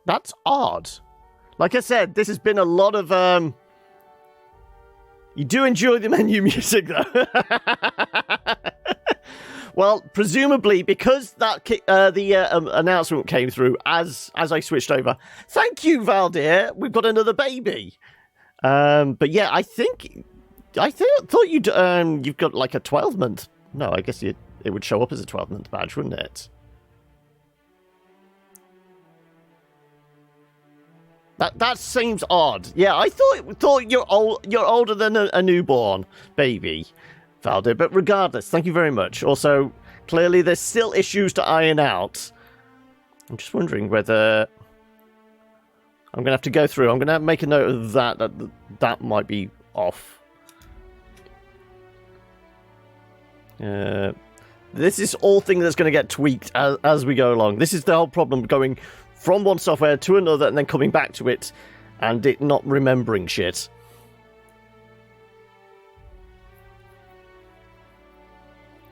That's odd. Like I said, this has been a lot of, You do enjoy the menu music, though. Well, presumably, because that the announcement came through as I switched over. Thank you, Valdir. We've got another baby. But yeah, I thought you've got like a 12-month. No, I guess it would show up as a 12-month badge, wouldn't it? That seems odd. Yeah, I thought you're older than a newborn baby, Valdir. But regardless, thank you very much. Also, clearly there's still issues to iron out. I'm just wondering whether I'm gonna have to go through. I'm gonna make a note of that might be off. This is all thing that's going to get tweaked as we go along. This is the whole problem, going from one software to another and then coming back to it and it not remembering shit.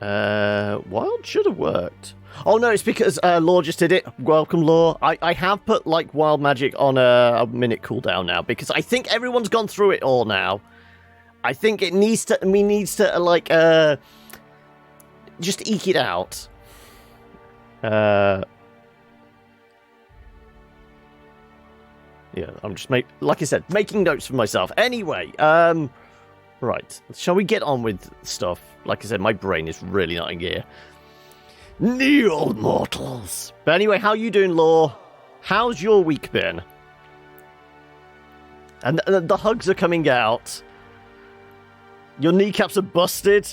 Wild should have worked. Oh no, it's because Law just did it. Welcome, Law. I have put like Wild Magic on a minute cooldown now because I think everyone's gone through it all now. I think we needs to like just eke it out. Yeah, I'm just like I said, making notes for myself. Anyway, right. Shall we get on with stuff? Like I said, my brain is really not in gear. Kneel, mortals. But anyway, how you doing, Law? How's your week been? And the hugs are coming out. Your kneecaps are busted.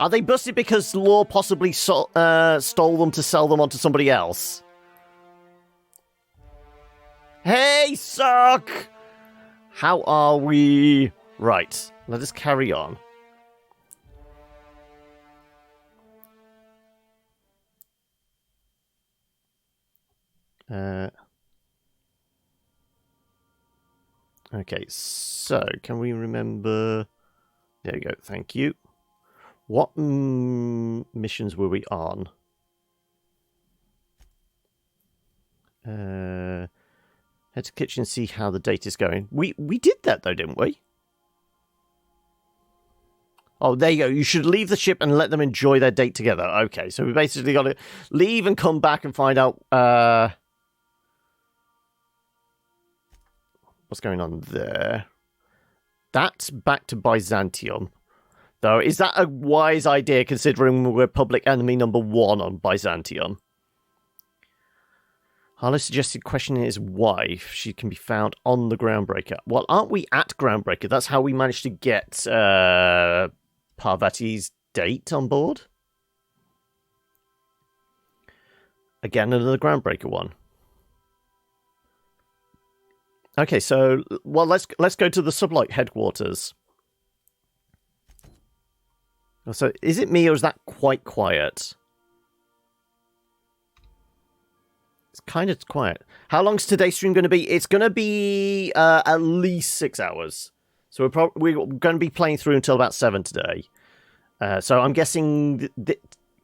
Are they busted because Law possibly stole them to sell them onto somebody else? Hey, Suck! How are we? Right, let us carry on. Okay, so can we remember? There we go, thank you. What missions were we on? Head to the kitchen and see how the date is going. We did that though, didn't we? Oh, there you go. You should leave the ship and let them enjoy their date together. Okay, so we basically got to leave and come back and find out what's going on there. That's back to Byzantium. Though, is that a wise idea considering we're public enemy number 1 on Byzantium? Harlow suggested questioning his wife. She can be found on the Groundbreaker. Well, aren't we at Groundbreaker? That's how we managed to get Parvati's date on board. Again, another Groundbreaker one. Okay, so well, let's go to the Sublight headquarters. So, is it me or is that quite quiet? It's kind of quiet. How long's today's stream going to be? It's going to be at least 6 hours. So we're going to be playing through until about 7 today. So I'm guessing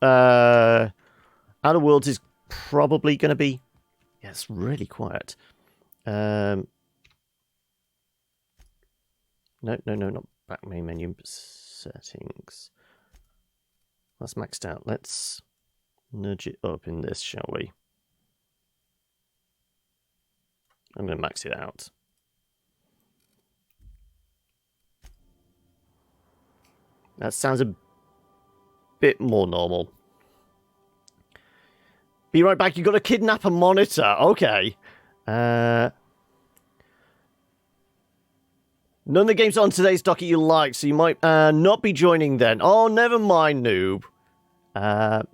Outer Worlds is probably going to be... Yeah, it's really quiet. No, not back main menu settings. That's maxed out. Let's nudge it up in this, shall we? I'm going to max it out. That sounds a bit more normal. Be right back. You've got to kidnap a monitor. Okay. None of the games on today's docket you like, so you might not be joining then. Oh, never mind, noob. Also,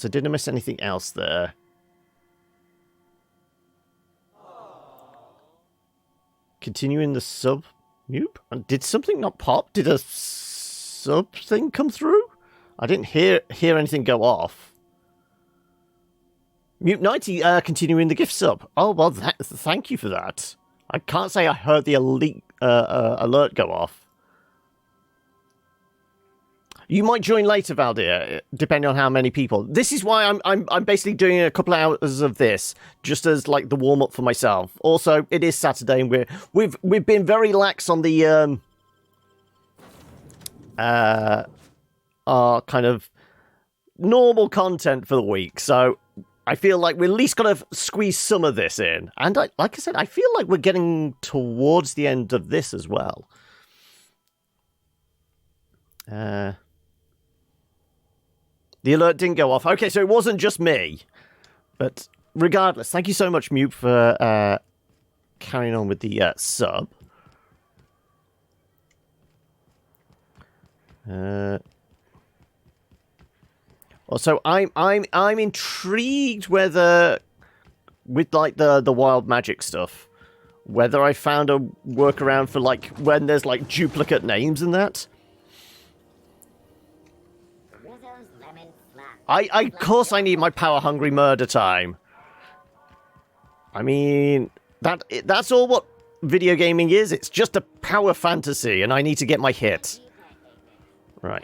didn't I miss anything else there? Continuing the sub. Nope. Did something not pop? Did a sub thing come through? I didn't hear anything go off. Mute 90 continuing the gift sub. Oh, well, thank you for that. I can't say I heard the elite alert go off. You might join later, Valdir, depending on how many people. This is why I'm basically doing a couple of hours of this, just as like the warm up for myself. Also, it is Saturday, and we've been very lax on the our kind of normal content for the week. So I feel like we at least got to squeeze some of this in. And like I said, I feel like we're getting towards the end of this as well. The alert didn't go off. Okay, so it wasn't just me. But regardless, thank you so much, Mute, for carrying on with the sub. Also, I'm intrigued whether, with like the wild magic stuff, whether I found a workaround for like when there's like duplicate names and that. Of course I need my power-hungry murder time. I mean, that's all what video gaming is. It's just a power fantasy, and I need to get my hit. Right.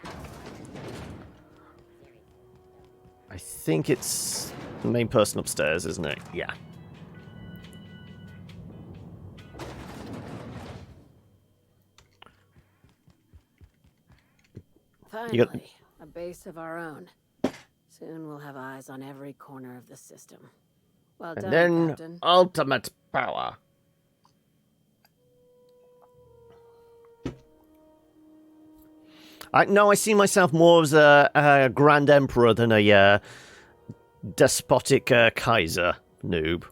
I think it's the main person upstairs, isn't it? Yeah. Finally, a base of our own. Soon we'll have eyes on every corner of the system. Well done, and then Captain. ultimate power. I see myself more as a Grand Emperor than a despotic Kaiser noob.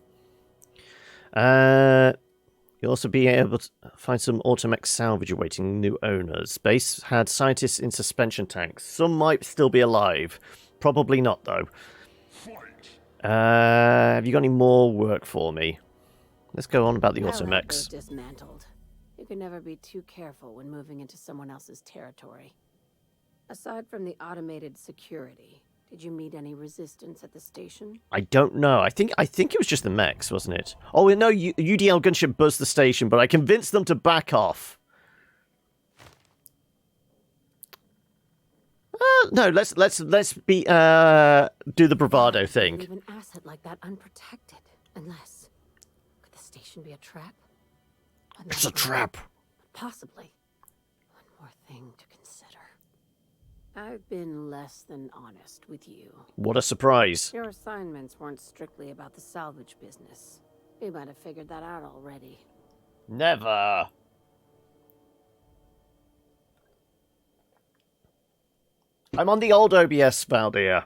You'll also be able to find some automech salvage awaiting new owners. Base had scientists in suspension tanks. Some might still be alive. Probably not, though. Have you got any more work for me? Let's go on about the automechs. Dismantled. You can never be too careful when moving into someone else's territory. Aside from the automated security, did you meet any resistance at the station? I don't know. I think it was just the mechs, wasn't it? Oh no, UDL gunship buzzed the station, but I convinced them to back off. No, let's be do the bravado thing. Leave an asset like that unprotected, unless could the station be a trap? It's a trap. Possibly. One more thing to consider. I've been less than honest with you. What a surprise. Your assignments weren't strictly about the salvage business. You might have figured that out already. Never. I'm on the old OBS, Valdir.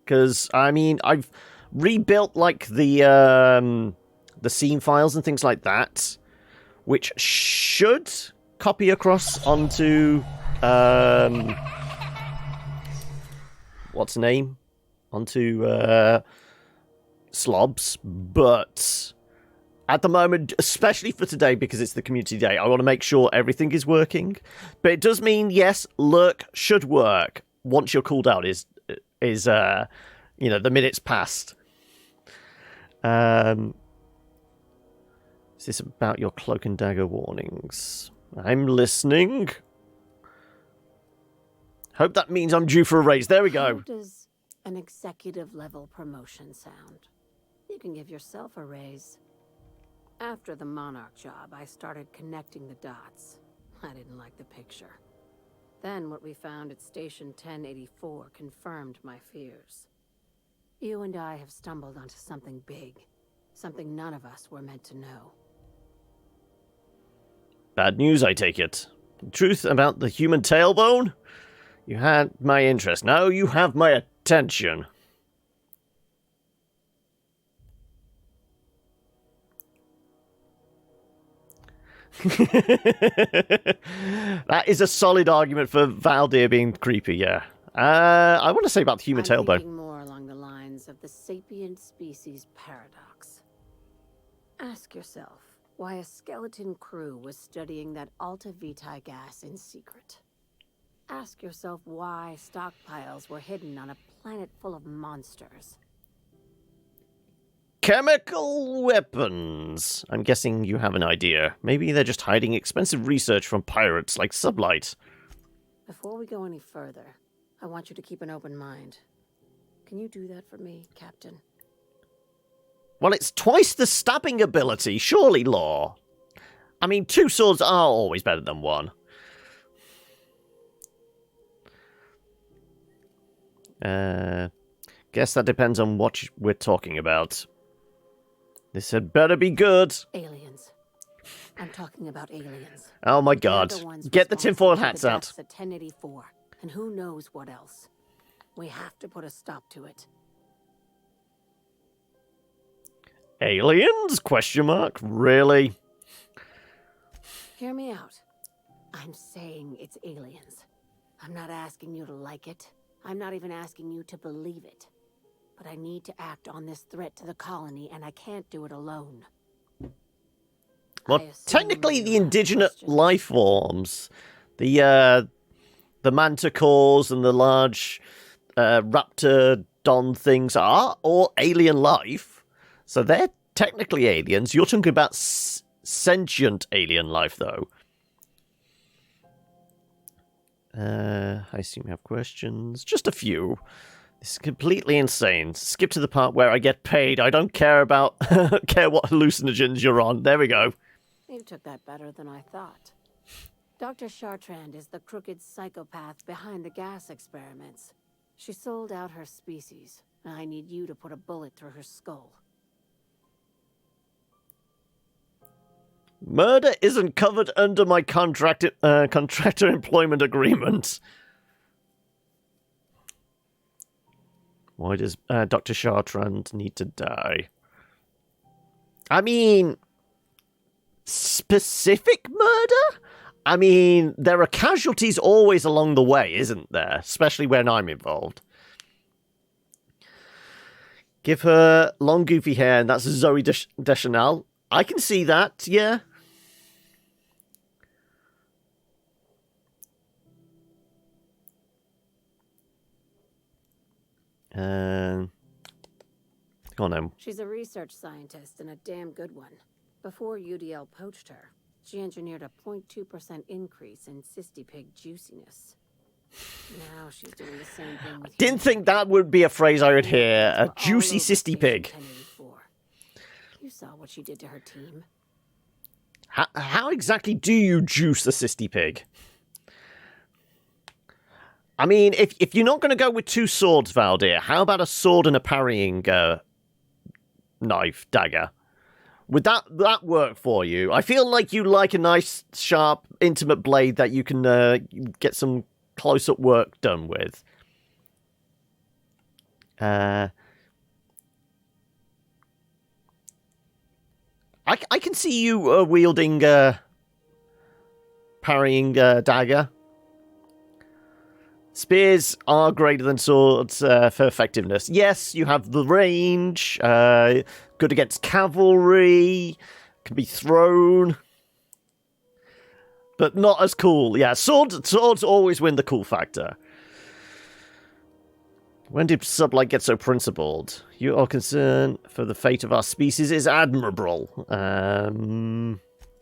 Because, I mean, I've rebuilt, like, the scene files and things like that, which should copy across onto, what's the name? Onto, Slobs, but at the moment, especially for today, because it's the community day, I want to make sure everything is working. But it does mean, yes, lurk should work once your cooldown is the minutes passed. Is this about your cloak and dagger warnings? I'm listening. Hope that means I'm due for a raise. There we go. How does an executive level promotion sound? You can give yourself a raise. After the Monarch job, I started connecting the dots. I didn't like the picture. Then what we found at Station 1084 confirmed my fears. You and I have stumbled onto something big. Something none of us were meant to know. Bad news, I take it. The truth about the human tailbone? You had my interest. Now you have my attention. That is a solid argument for Valdir being creepy, yeah. I want to say about the human I'm tailbone. thinking more along the lines of the sapient species paradox. Ask yourself why a skeleton crew was studying that Alta Vitae gas in secret. Ask yourself why stockpiles were hidden on a planet full of monsters. Chemical weapons. I'm guessing you have an idea. Maybe they're just hiding expensive research from pirates like Sublight. Before we go any further, I want you to keep an open mind. Can you do that for me, Captain? Well, it's twice the stabbing ability, surely, Law. I mean, 2 swords are always better than 1. Guess that depends on what we're talking about. This had better be good. Aliens. I'm talking about aliens. Oh my god. Get the tinfoil hats out. At 1084, and who knows what else. We have to put a stop to it. Aliens? Question mark? Really? Hear me out. I'm saying it's aliens. I'm not asking you to like it. I'm not even asking you to believe it. But I need to act on this threat to the colony, and I can't do it alone. Well, technically the indigenous life forms, the manticores and the large raptordon things are all alien life. So they're technically aliens. You're talking about sentient alien life, though. I assume you have questions. Just a few. This is completely insane. Skip to the part where I get paid. I don't care about care what hallucinogens you're on. There we go. You took that better than I thought. Dr. Chartrand is the crooked psychopath behind the gas experiments. She sold out her species. I need you to put a bullet through her skull. Murder isn't covered under my contractor employment agreement. Why does Dr. Chartrand need to die? I mean, specific murder? I mean, there are casualties always along the way, isn't there? Especially when I'm involved. Give her long, goofy hair, and that's Zoe Deschanel. I can see that, yeah. Go on then. She's a research scientist and a damn good one. Before UDL poached her, she engineered a 0.2% increase in cystipig juiciness. Now she's doing the same thing with Didn't think that would be a phrase I would hear. A juicy cystipig. You saw what she did to her team. How exactly do you juice a cystipig? I mean, if you're not going to go with 2 swords, Valdir, how about a sword and a parrying knife, dagger? Would that work for you? I feel like you like a nice, sharp, intimate blade that you can get some close-up work done with. I can see you wielding parrying dagger. Spears are greater than swords for effectiveness. Yes, you have the range, good against cavalry, can be thrown, but not as cool. Yeah, swords always win the cool factor. When did Sublight get so principled? Your concern for the fate of our species is admirable.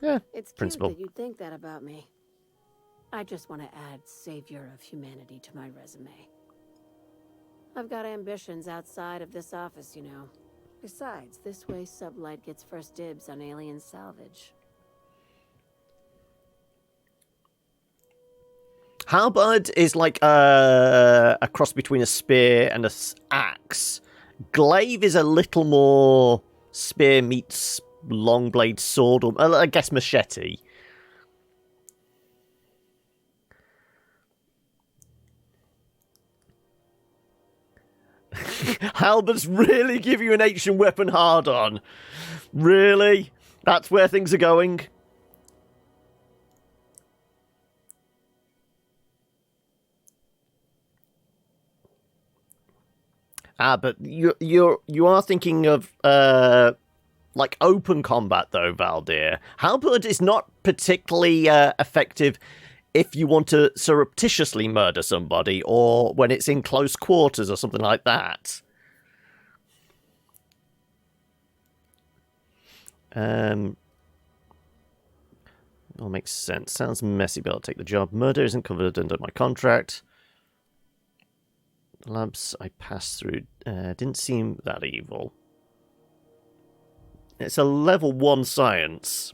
Yeah, it's principle. Cute that you'd think that about me. I just want to add savior of humanity to my resume. I've got ambitions outside of this office, you know. Besides, this way Sublight gets first dibs on alien salvage. Halberd is like a cross between a spear and an axe. Glaive is a little more spear meets long blade sword, or I guess machete. Halberds really give you an ancient weapon hard-on. Really? That's where things are going? But you are thinking of like open combat though, Valdir. Halberd is not particularly effective if you want to surreptitiously murder somebody, or when it's in close quarters or something like that. All makes sense. Sounds messy, but I'll take the job. Murder isn't covered under my contract. Labs I passed through didn't seem that evil. It's a level 1 science,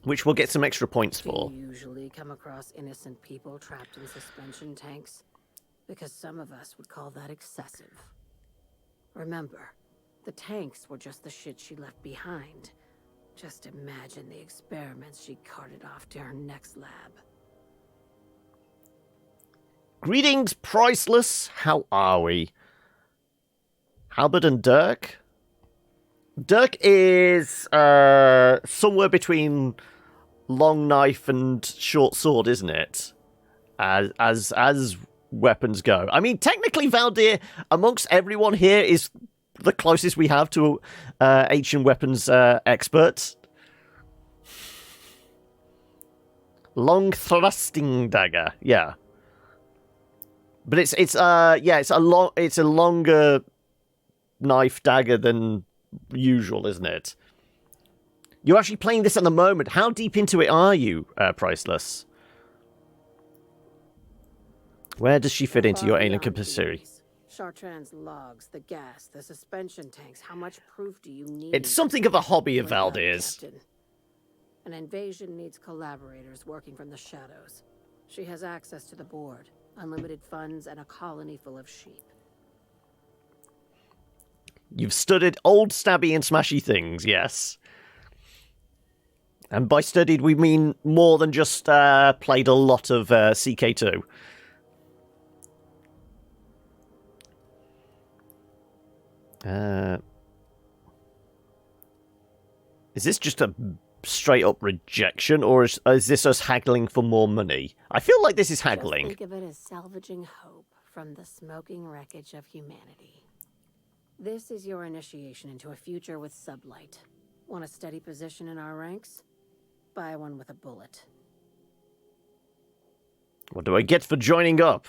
which we'll get some extra points for. Do you usually come across innocent people trapped in suspension tanks? Because some of us would call that excessive. Remember, the tanks were just the shit she left behind. Just imagine the experiments she carted off to her next lab. Greetings, Priceless. How are we? Halberd and Dirk? Dirk is somewhere between long knife and short sword, isn't it? As weapons go. I mean, technically, Valdir, amongst everyone here, is the closest we have to ancient weapons experts. Long thrusting dagger, yeah. But it's a longer knife dagger than usual, isn't it? You're actually playing this at the moment. How deep into it are you, Priceless? Where does she fit into your alien capacity? Chartrand's logs, the gas, the suspension tanks. How much proof do you need? It's something of a hobby of Valdir's. An invasion needs collaborators working from the shadows. She has access to the board, unlimited funds, and a colony full of sheep. You've studied old stabby and smashy things, yes. And by studied, we mean more than just played a lot of CK2. Is this just a straight up rejection, or is this us haggling for more money? I feel like this is haggling. Just think of it as salvaging hope from the smoking wreckage of humanity. This is your initiation into a future with sublight. Want a steady position in our ranks? Buy one with a bullet. What do I get for joining up?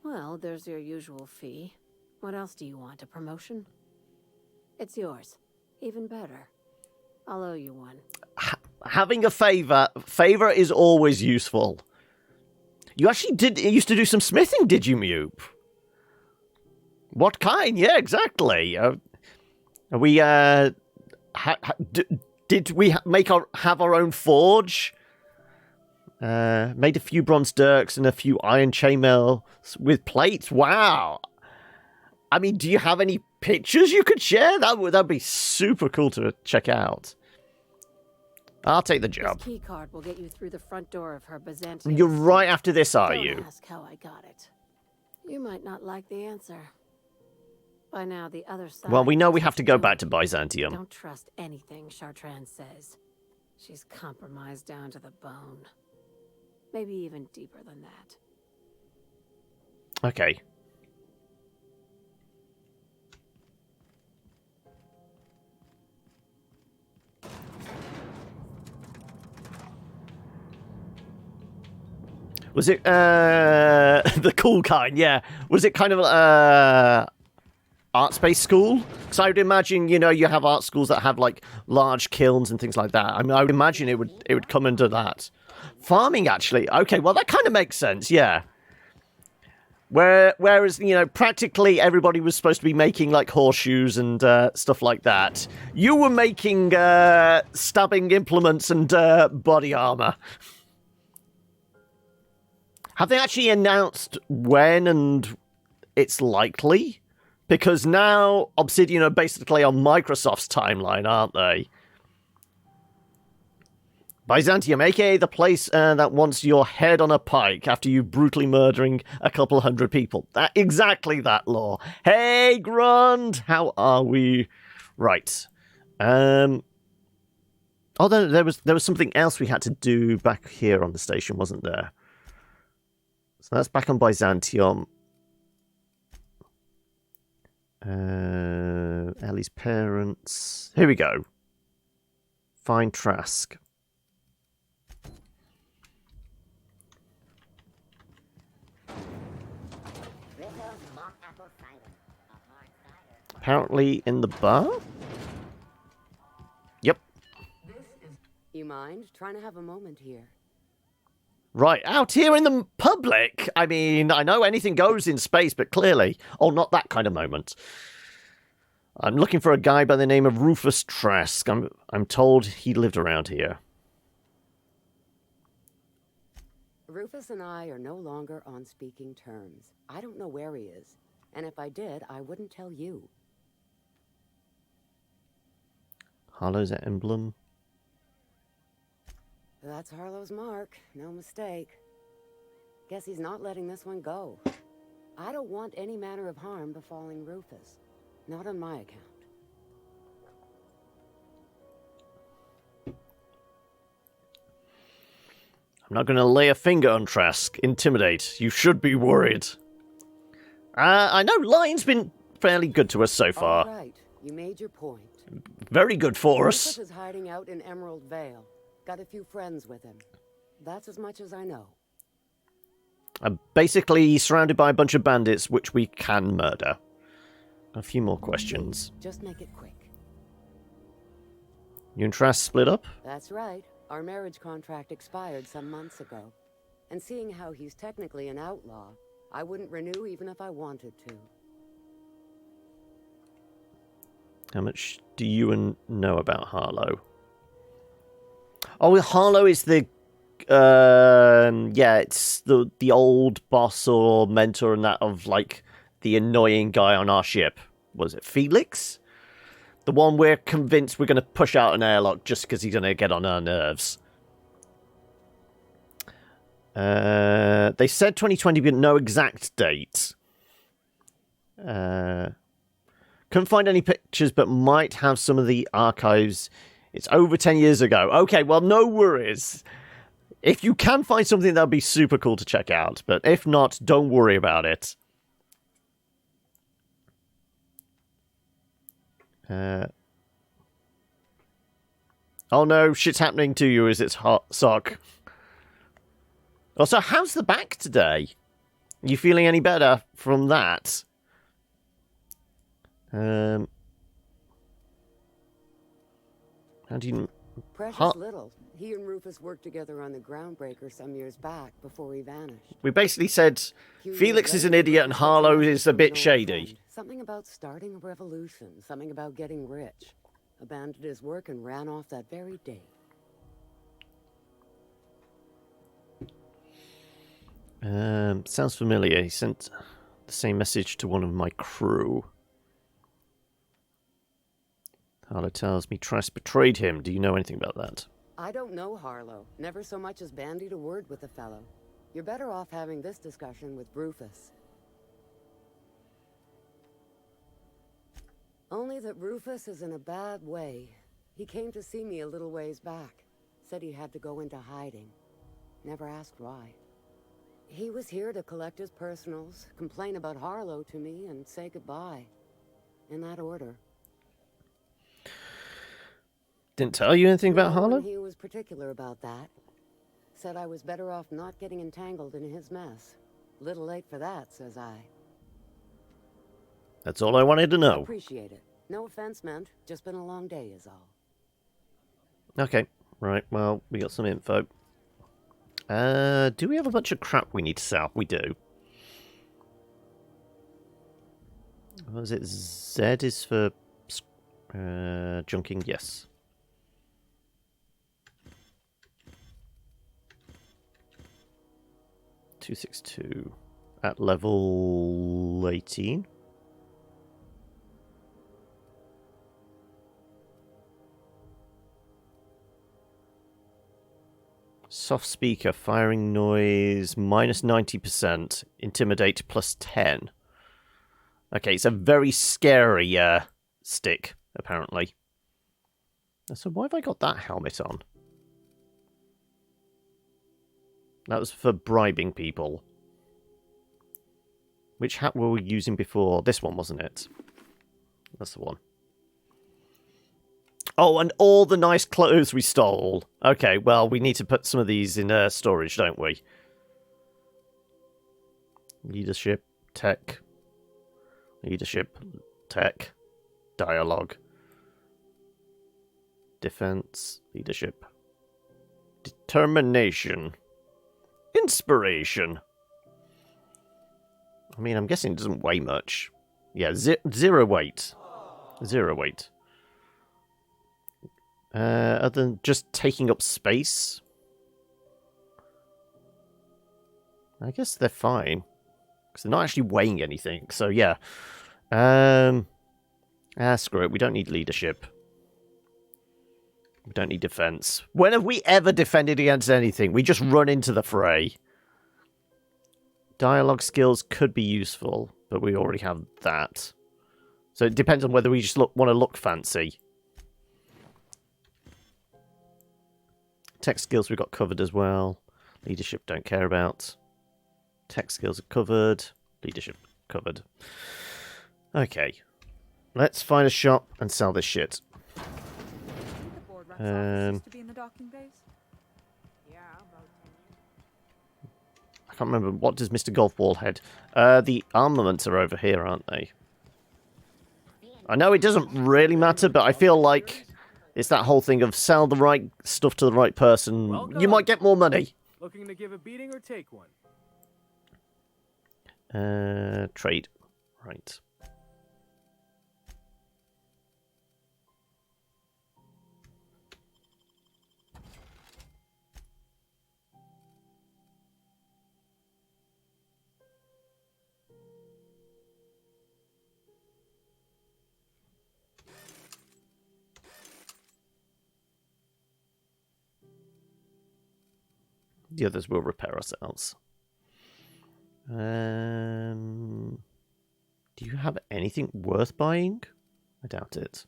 Well, there's your usual fee. What else do you want? A promotion? It's yours. Even better. I'll owe you one. Having a favor is always useful. You actually used to do some smithing, did you, Mewp? What kind? Yeah, exactly. Did we have our own forge? Made a few bronze dirks and a few iron chainmails with plates. Wow. I mean, do you have any pictures you could share? That'd be super cool to check out. I'll take the job. This key card will get you through the front door of her Byzantium. You're right after this, are Don't you? ask how I got it. You might not like the answer. By now, the other side. Well, we know we have to go back to Byzantium. Don't trust anything Chartrand says. She's compromised down to the bone. Maybe even deeper than that. Okay. Was it the cool kind? Yeah. Was it kind of art space school? Because I would imagine, you have art schools that have like large kilns and things like that. I mean, I would imagine it would come under that. Farming, actually. Okay, well that kind of makes sense. Yeah. Whereas practically everybody was supposed to be making like horseshoes and stuff like that. You were making stabbing implements and body armor. Have they actually announced when and it's likely? Because now Obsidian are basically on Microsoft's timeline, aren't they? Byzantium, aka the place that wants your head on a pike after you brutally murdering a couple hundred people. Exactly that law. Hey, Grund! How are we? Right. Oh, there was something else we had to do back here on the station, wasn't there? So that's back on Byzantium. Ellie's parents. Here we go. Find Trask. Apparently in the bar? Yep. You mind trying to have a moment here? Right, out here in the public. I mean, I know anything goes in space, but clearly... Oh, not that kind of moment. I'm looking for a guy by the name of Rufus Trask. I'm told he lived around here. Rufus and I are no longer on speaking terms. I don't know where he is. And if I did, I wouldn't tell you. Harlow's emblem. That's Harlow's mark. No mistake. Guess he's not letting this one go. I don't want any manner of harm befalling Rufus. Not on my account. I'm not going to lay a finger on Trask. Intimidate. You should be worried. I know Lion's been fairly good to us so far. All right. You made your point. Very good for Rufus us. is hiding out in Emerald Vale. Got a few friends with him. That's as much as I know. I'm basically surrounded by a bunch of bandits which we can murder. A few more questions. Just make it quick. You and Trask split up? That's right. Our marriage contract expired some months ago. And seeing how he's technically an outlaw, I wouldn't renew even if I wanted to. How much do you know about Harlow? Oh, Harlow is the... yeah, it's the old boss or mentor and that of, like, the annoying guy on our ship. Was it Felix? The one we're convinced we're going to push out an airlock just because he's going to get on our nerves. They said 2020, but no exact date. Couldn't find any pictures, but might have some of the archives. It's over 10 years ago. Okay, well, no worries. If you can find something, that'd be super cool to check out. But if not, don't worry about it. Oh no, shit's happening to you as it's hot sock. Also, how's the back today? You feeling any better from that? How do you... Precious little. He and Rufus worked together on the Groundbreaker some years back before he vanished. We basically said Felix is an idiot and Harlow is a bit shady. Something about starting a revolution. Something about getting rich. Abandoned his work and ran off that very day. Sounds familiar. He sent the same message to one of my crew. Harlow tells me Trask betrayed him. Do you know anything about that? I don't know Harlow. Never so much as bandied a word with the fellow. You're better off having this discussion with Rufus. Only that Rufus is in a bad way. He came to see me a little ways back. Said he had to go into hiding. Never asked why. He was here to collect his personals, complain about Harlow to me, and say goodbye. In that order. Didn't tell you anything about No, Harlow? he was particular about that. Said I was better off not getting entangled in his mess. Little late for that, says I. That's all I wanted to know. Appreciate it. No offense meant. Just been a long day is all. Okay, right, well, we got some info. Do we have a bunch of crap we need to sell? We do. What was it? Z is for junking? Yes. $262 at level 18. Soft speaker, firing noise, minus 90%, intimidate plus 10. Okay, it's a very scary stick, apparently. So why have I got that helmet on? That was for bribing people. Which hat were we using before? This one, wasn't it? That's the one. Oh, and all the nice clothes we stole. Okay, well, we need to put some of these in storage, don't we? Leadership, tech. Leadership, tech. Dialogue. Defense, leadership, Determination. Inspiration. I mean, I'm guessing it doesn't weigh much. Yeah, zero weight. Zero weight. Other than just taking up space. I guess they're fine. Because they're not actually weighing anything. So, yeah. Screw it. We don't need leadership. We don't need defense. When have we ever defended against anything? We just run into the fray. Dialogue skills could be useful, but we already have that. So it depends on whether we just want to look fancy. Tech skills we've got covered as well. Leadership don't care about. Tech skills are covered. Leadership covered. Okay. Let's find a shop and sell this shit. I can't remember. What does Mr. Golfball head? The armaments are over here, aren't they? I know it doesn't really matter, but I feel like it's that whole thing of sell the right stuff to the right person. Welcome. You might get more money. Looking to give a beating or take one? Trade. Right. The others will repair ourselves. Do you have anything worth buying? I doubt it.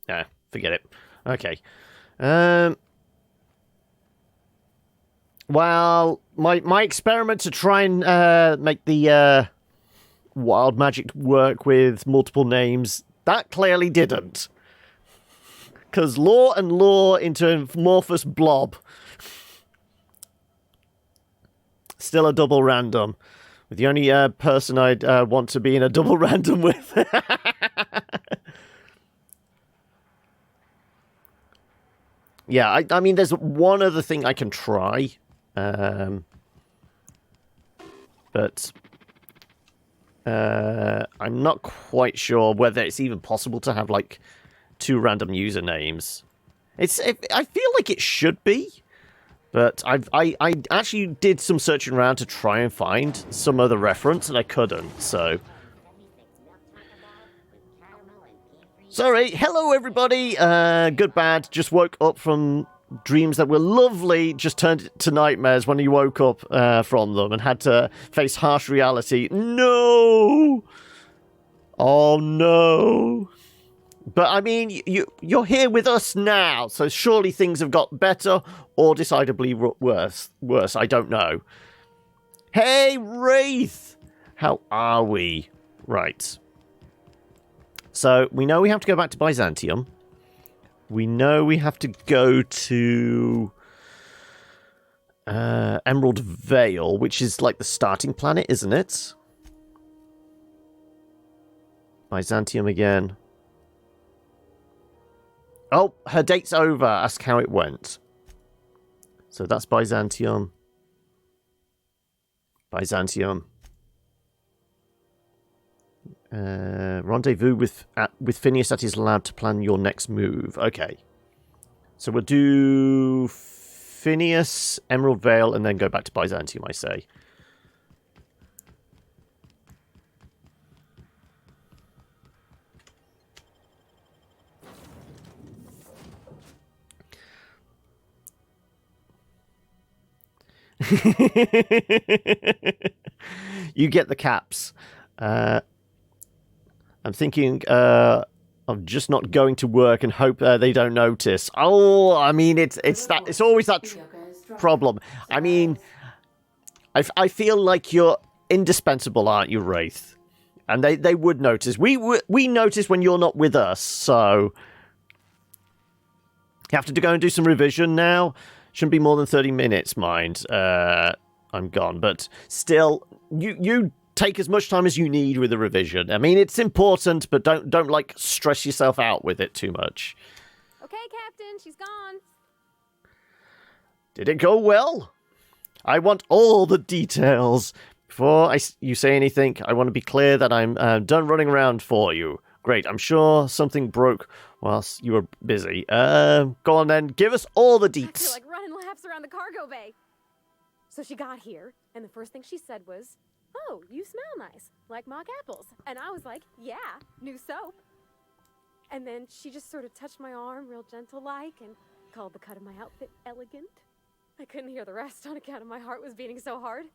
Nah, forget it. Okay. Well, my experiment to try and make the wild magic work with multiple names, that clearly didn't. Because law and law into amorphous blob. Still a double random. With the only person I'd want to be in a double random with. Yeah, I mean, there's one other thing I can try. But I'm not quite sure whether it's even possible to have, like, 2 random usernames. I feel like it should be, but I actually did some searching around to try and find some other reference, and I couldn't. So sorry. Hello, everybody. Good, bad. Just woke up from dreams that were lovely. Just turned to nightmares when you woke up from them and had to face harsh reality. No. Oh no. But, I mean, you're here with us now, so surely things have got better or decidedly worse. I don't know. Hey, Wraith! How are we? Right. So, we know we have to go back to Byzantium. We know we have to go to Emerald Vale, which is like the starting planet, isn't it? Byzantium again. Oh, her date's over. Ask how it went. So that's Byzantium. Byzantium. Rendezvous with Phineas at his lab to plan your next move. Okay. So we'll do Phineas, Emerald Vale, and then go back to Byzantium, I say. You get the caps. I'm thinking of just not going to work and hope they don't notice. Oh, I mean, it's always that problem. I mean, I feel like you're indispensable, aren't you, Wraith? And they would notice. We notice when you're not with us, so you have to go and do some revision now. Shouldn't be more than 30 minutes, mind. I'm gone, but still, you take as much time as you need with the revision. I mean, it's important, but don't like stress yourself out with it too much. Okay, Captain, she's gone. Did it go well? I want all the details. Before you say anything, I want to be clear that I'm done running around for you. Great, I'm sure something broke whilst you were busy. Go on then, give us all the I feel deets. like running laps around the cargo bay. So she got here, and the first thing she said was, "Oh, you smell nice, like mock apples." And I was like, "Yeah, new soap." And then she just sort of touched my arm real gentle-like and called the cut of my outfit elegant. I couldn't hear the rest on account of my heart was beating so hard.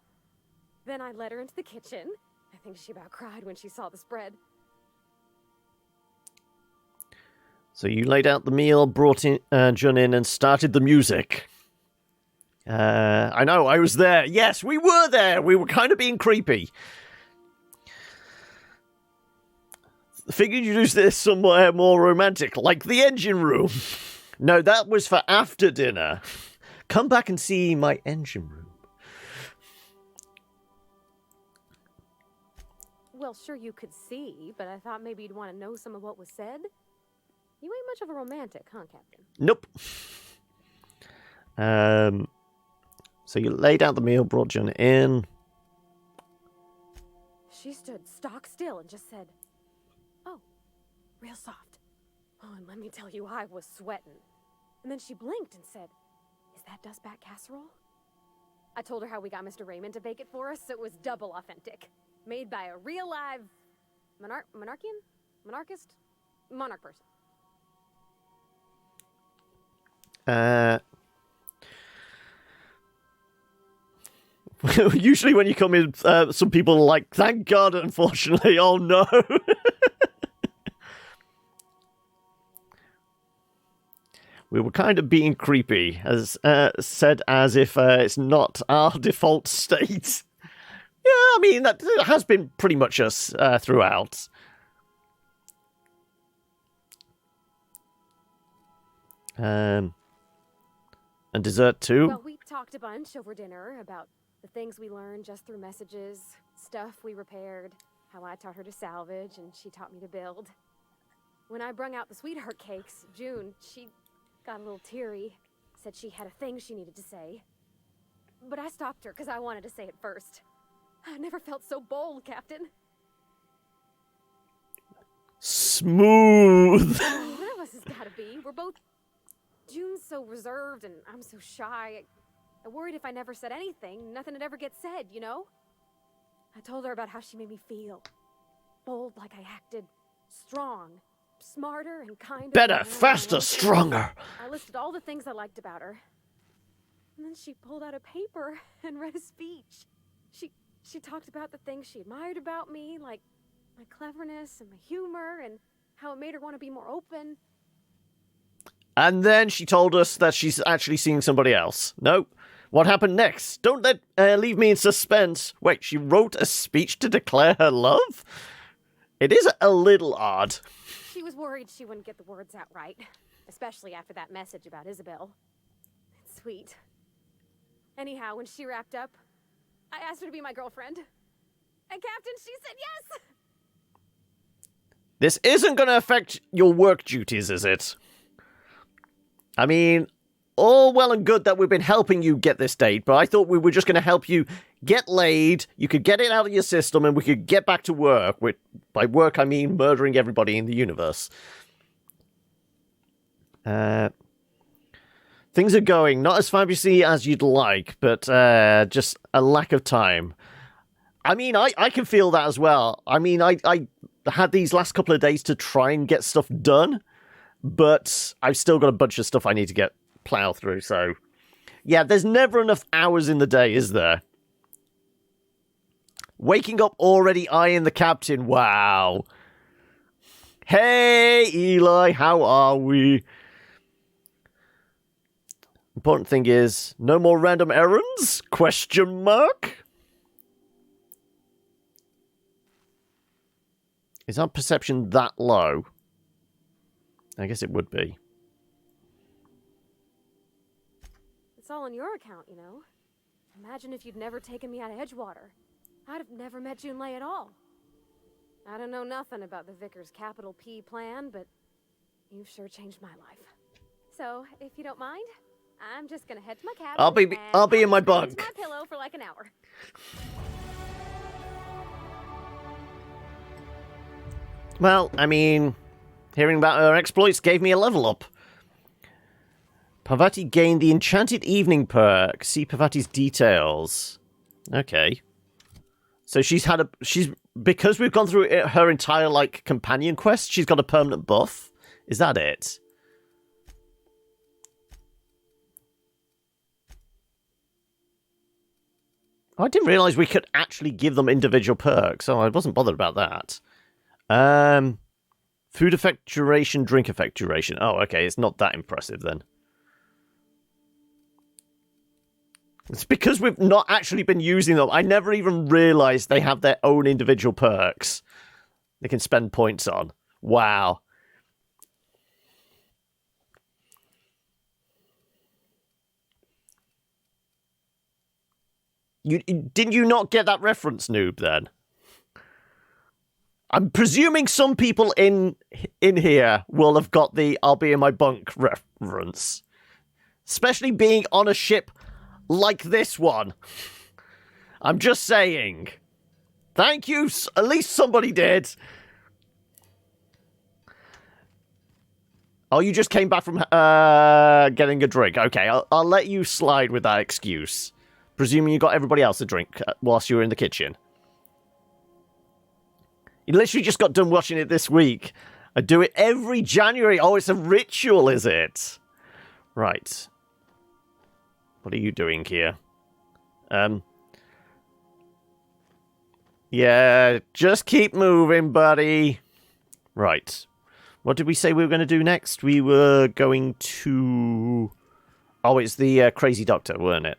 Then I led her into the kitchen. I think she about cried when she saw the spread. So you laid out the meal, brought in Jun in, and started the music. I know, I was there. Yes, we were there. We were kind of being creepy. Figured you'd use this somewhere more romantic, like the engine room. No, that was for after dinner. Come back and see my engine room. Well, sure you could see, but I thought maybe you'd want to know some of what was said. You ain't much of a romantic, huh, Captain? Nope. So you laid out the meal, brought Jun in. She stood stock still and just said, "Oh, real soft." Oh, and let me tell you, I was sweating. And then she blinked and said, "Is that dustback casserole?" I told her how we got Mr. Raymond to bake it for us, so it was double authentic. Made by a real live monarch person. Usually when you come in, some people are like, thank God, unfortunately. Oh, no. We were kind of being creepy, as said as if it's not our default state. Yeah, I mean, that has been pretty much us throughout. And dessert too? Well, we talked a bunch over dinner about the things we learned just through messages, stuff we repaired, how I taught her to salvage and she taught me to build. When I brung out the sweetheart cakes, June, she got a little teary, said she had a thing she needed to say. But I stopped her because I wanted to say it first. I never felt so bold, Captain. Smooth. One of us has got to be. We're both... June's so reserved and I'm so shy. I worried if I never said anything, nothing would ever get said, you know? I told her about how she made me feel. Bold like I acted. Strong. Smarter and kinder. Better, faster, stronger. I listed all the things I liked about her. And then she pulled out a paper and read a speech. She talked about the things she admired about me, like my cleverness and my humor, and how it made her want to be more open. And then she told us that she's actually seeing somebody else. No. What happened next? Don't leave me in suspense. Wait, she wrote a speech to declare her love? It is a little odd. She was worried she wouldn't get the words out right, especially after that message about Isabel. It's sweet. Anyhow, when she wrapped up, I asked her to be my girlfriend. And Captain, she said yes! This isn't going to affect your work duties, is it? I mean, all well and good that we've been helping you get this date, but I thought we were just going to help you get laid, you could get it out of your system, and we could get back to work. By work, I mean murdering everybody in the universe. Things are going not as fabulously as you'd like, but just a lack of time. I mean, I can feel that as well. I mean, I had these last couple of days to try and get stuff done, but I've still got a bunch of stuff I need to plow through, so... Yeah, there's never enough hours in the day, is there? Waking up already eyeing the captain, wow. Hey, Eli, how are we? Important thing is, no more random errands? Question mark? Is our perception that low? I guess it would be. It's all on your account, you know. Imagine if you'd never taken me out of Edgewater. I'd have never met Junlei at all. I don't know nothing about the Vicar's capital P plan, but you've sure changed my life. So, if you don't mind, I'm just gonna head to my cabin. I'll be in my and bunk. my pillow for like an hour. Well, I mean, hearing about her exploits gave me a level up. Parvati gained the Enchanted Evening perk. See Parvati's details. Okay. So because we've gone through her entire, like, companion quest, she's got a permanent buff? Is that it? Oh, I didn't realise we could actually give them individual perks, so I wasn't bothered about that. Food effect duration, drink effect duration. Oh, okay, it's not that impressive then. It's because we've not actually been using them. I never even realised they have their own individual perks they can spend points on. Wow. Didn't you not get that reference, noob, then? I'm presuming some people in here will have got the I'll be in my bunk reference. Especially being on a ship like this one. I'm just saying. Thank you. At least somebody did. Oh, you just came back from getting a drink. Okay, I'll let you slide with that excuse. Presuming you got everybody else a drink whilst you were in the kitchen. You literally just got done watching it this week. I do it every January. Oh, it's a ritual, is it? Right. What are you doing here? Yeah, just keep moving, buddy. Right. What did we say we were going to do next? We were going to... Oh, it's the crazy doctor, weren't it?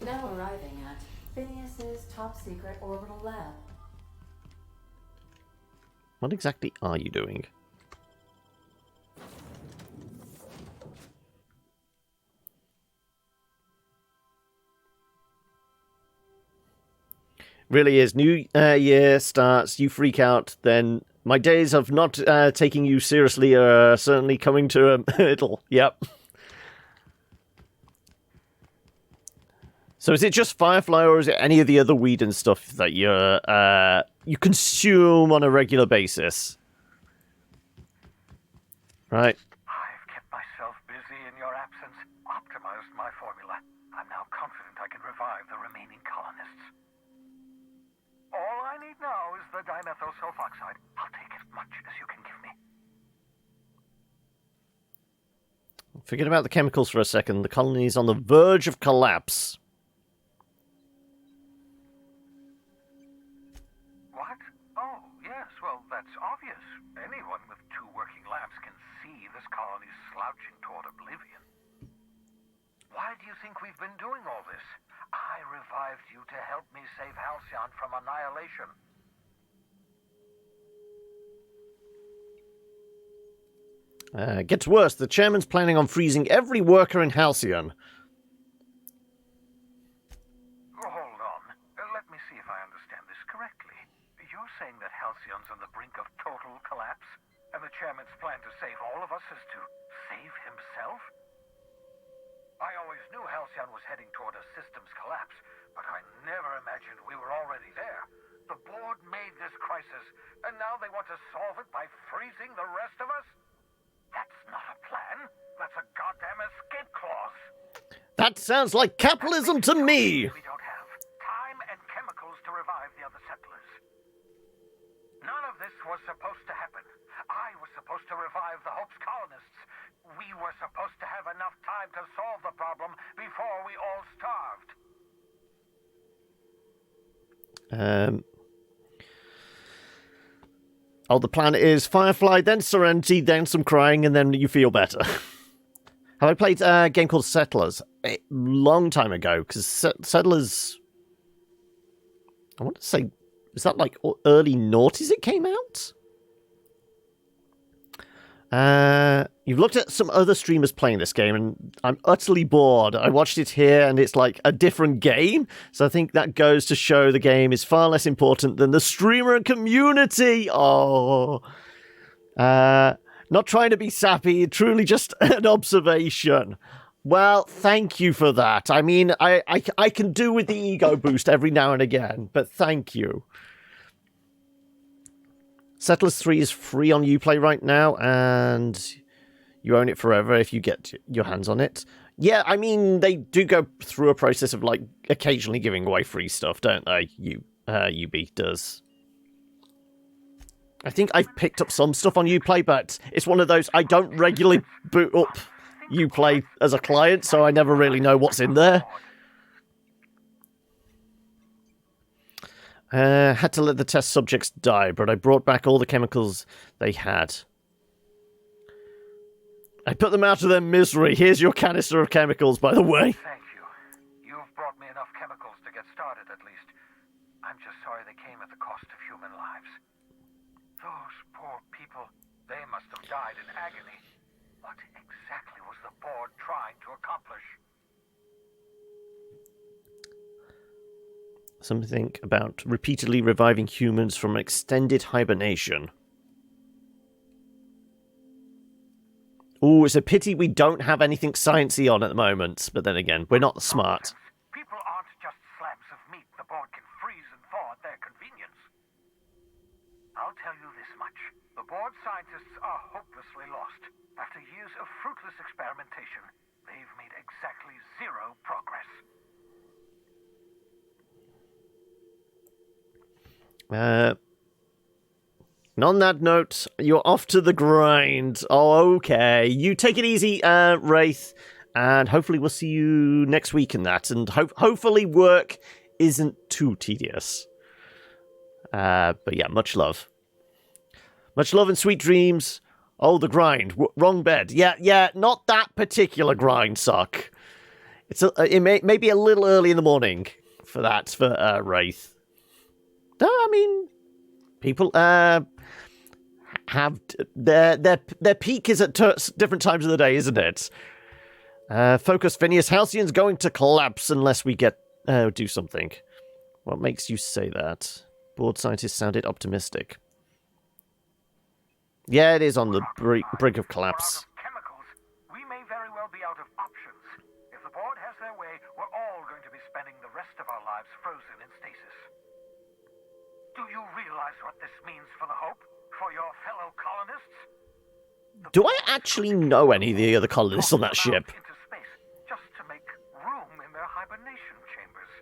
Now arriving at Phineas's top-secret orbital lab. What exactly are you doing? Really is. New year starts, you freak out, then my days of not taking you seriously are certainly coming to a middle. Yep. So is it just Firefly, or is it any of the other weed and stuff that you consume on a regular basis? Right. I've kept myself busy in your absence, optimized my formula. I'm now confident I can revive the remaining colonists. All I need now is the dimethyl sulfoxide. I'll take as much as you can give me. Forget about the chemicals for a second. The colony is on the verge of collapse. What? Oh, yes, well, that's obvious. Anyone with two working labs can see this colony's slouching toward oblivion. Why do you think we've been doing all this? I revived you to help me save Halcyon from annihilation. Gets worse. The chairman's planning on freezing every worker in Halcyon. Hold on. Let me see if I understand this correctly. You're saying that Halcyon's on the brink of total collapse, and the chairman's plan to save all of us is to save himself? I always knew Halcyon was heading toward a systems collapse, but I never imagined we were already there. The board made this crisis, and now they want to solve it by freezing the rest of us? That's not a plan. That's a goddamn escape clause. That sounds like capitalism to me! We don't have time and chemicals to revive the other settlers. None of this was supposed to happen. I was supposed to revive the Hope's colonists. We were supposed to have enough time to solve the problem before we all starved. Oh, the plan is Firefly, then Serenity, then some crying, and then you feel better. Have I played a game called Settlers? A long time ago, because Settlers... I want to say... Is that like early noughties it came out? You've looked at some other streamers playing this game, and I'm utterly bored. I watched it here, and it's like a different game. So I think that goes to show the game is far less important than the streamer community. Oh. Not trying to be sappy, truly just an observation. Well, thank you for that. I mean, I can do with the ego boost every now and again, but thank you. Settlers 3 is free on Uplay right now, and you own it forever if you get your hands on it. Yeah, I mean, they do go through a process of, like, occasionally giving away free stuff, don't they? UB does. I think I've picked up some stuff on Uplay, but it's one of those, I don't regularly boot up Uplay as a client, so I never really know what's in there. Had to let the test subjects die, but I brought back all the chemicals they had. I put them out of their misery. Here's your canister of chemicals, by the way. Thank you. You've brought me enough chemicals to get started, at least. I'm just sorry they came at the cost of human lives. Those poor people, they must have died in agony. What exactly was the board trying to accomplish? Something about repeatedly reviving humans from extended hibernation. Ooh, it's a pity we don't have anything sciencey on at the moment. But then again, we're not smart. People aren't just slabs of meat the board can freeze and thaw at their convenience. I'll tell you this much. The board scientists are hopelessly lost. After years of fruitless experimentation, they've made exactly zero progress. And on that note, you're off to the grind. Oh, okay. You take it easy, Wraith, and hopefully we'll see you next week in that. And hopefully work isn't too tedious. But yeah, much love. Much love and sweet dreams. Oh, the grind. Wrong bed. Yeah, not that particular grind, Sock. It may be a little early in the morning for that, for Wraith. No, I mean, people have their peak is at different times of the day, isn't it? Focus, Phineas. Halcyon's going to collapse unless we do something. What makes you say that? Board scientists sounded optimistic. Yeah, it is on the brink of collapse. Chemicals, we may very well be out of options. If the board has their way, we're all going to be spending the rest of our lives frozen in stasis. Do you realize what this means for the Hope? For your fellow colonists? Do I actually know any of the other colonists on that ship? Into space just to make room in their hibernation chambers.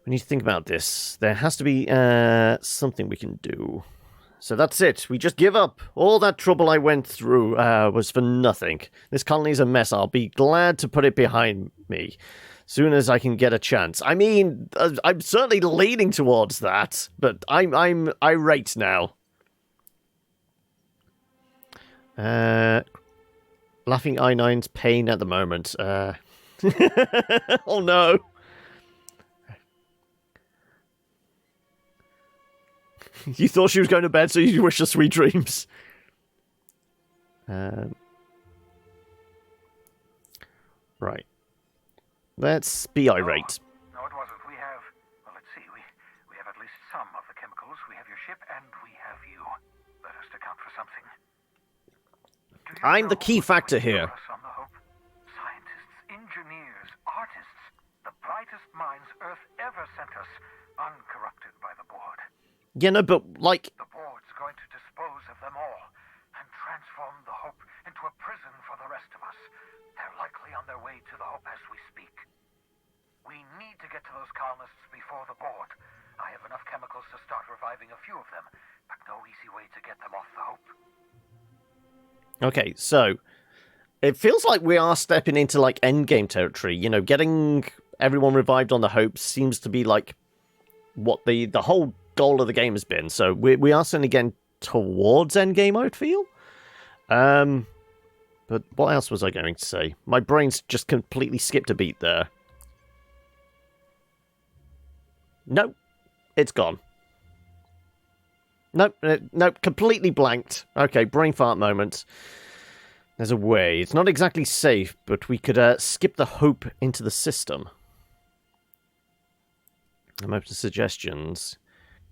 We need to think about this. There has to be something we can do. So that's it. We just give up. All that trouble I went through was for nothing. This colony's a mess. I'll be glad to put it behind me. Soon as I can get a chance. I mean, I'm certainly leaning towards that, but I'm irate now. Laughing I9's pain at the moment. Oh no. You thought she was going to bed, so you wish her sweet dreams. Right. Let's be irate. No, it wasn't. We have... Well, let's see. We have at least some of the chemicals. We have your ship, and we have you. That has to count for something. I'm the key factor here. On the Hope? Scientists, engineers, artists. The brightest minds Earth ever sent us. Uncorrupted by the board. Yeah, no, but, like... The board's going to dispose of them all. And transform the Hope into a prison for the rest of us. They're likely on their way to the Hope as we speak. We need to get to those colonists before the board. I have enough chemicals to start reviving a few of them, but no easy way to get them off the Hope. Okay, so it feels like we are stepping into like endgame territory. You know, getting everyone revived on the Hope seems to be like what the whole goal of the game has been. So we are certainly getting towards endgame, I would feel. But what else was I going to say? My brain's just completely skipped a beat there. No, it's gone. Nope, nope, completely blanked. Okay, brain fart moment. There's a way. It's not exactly safe, but we could skip the hope into the system. I'm open to suggestions.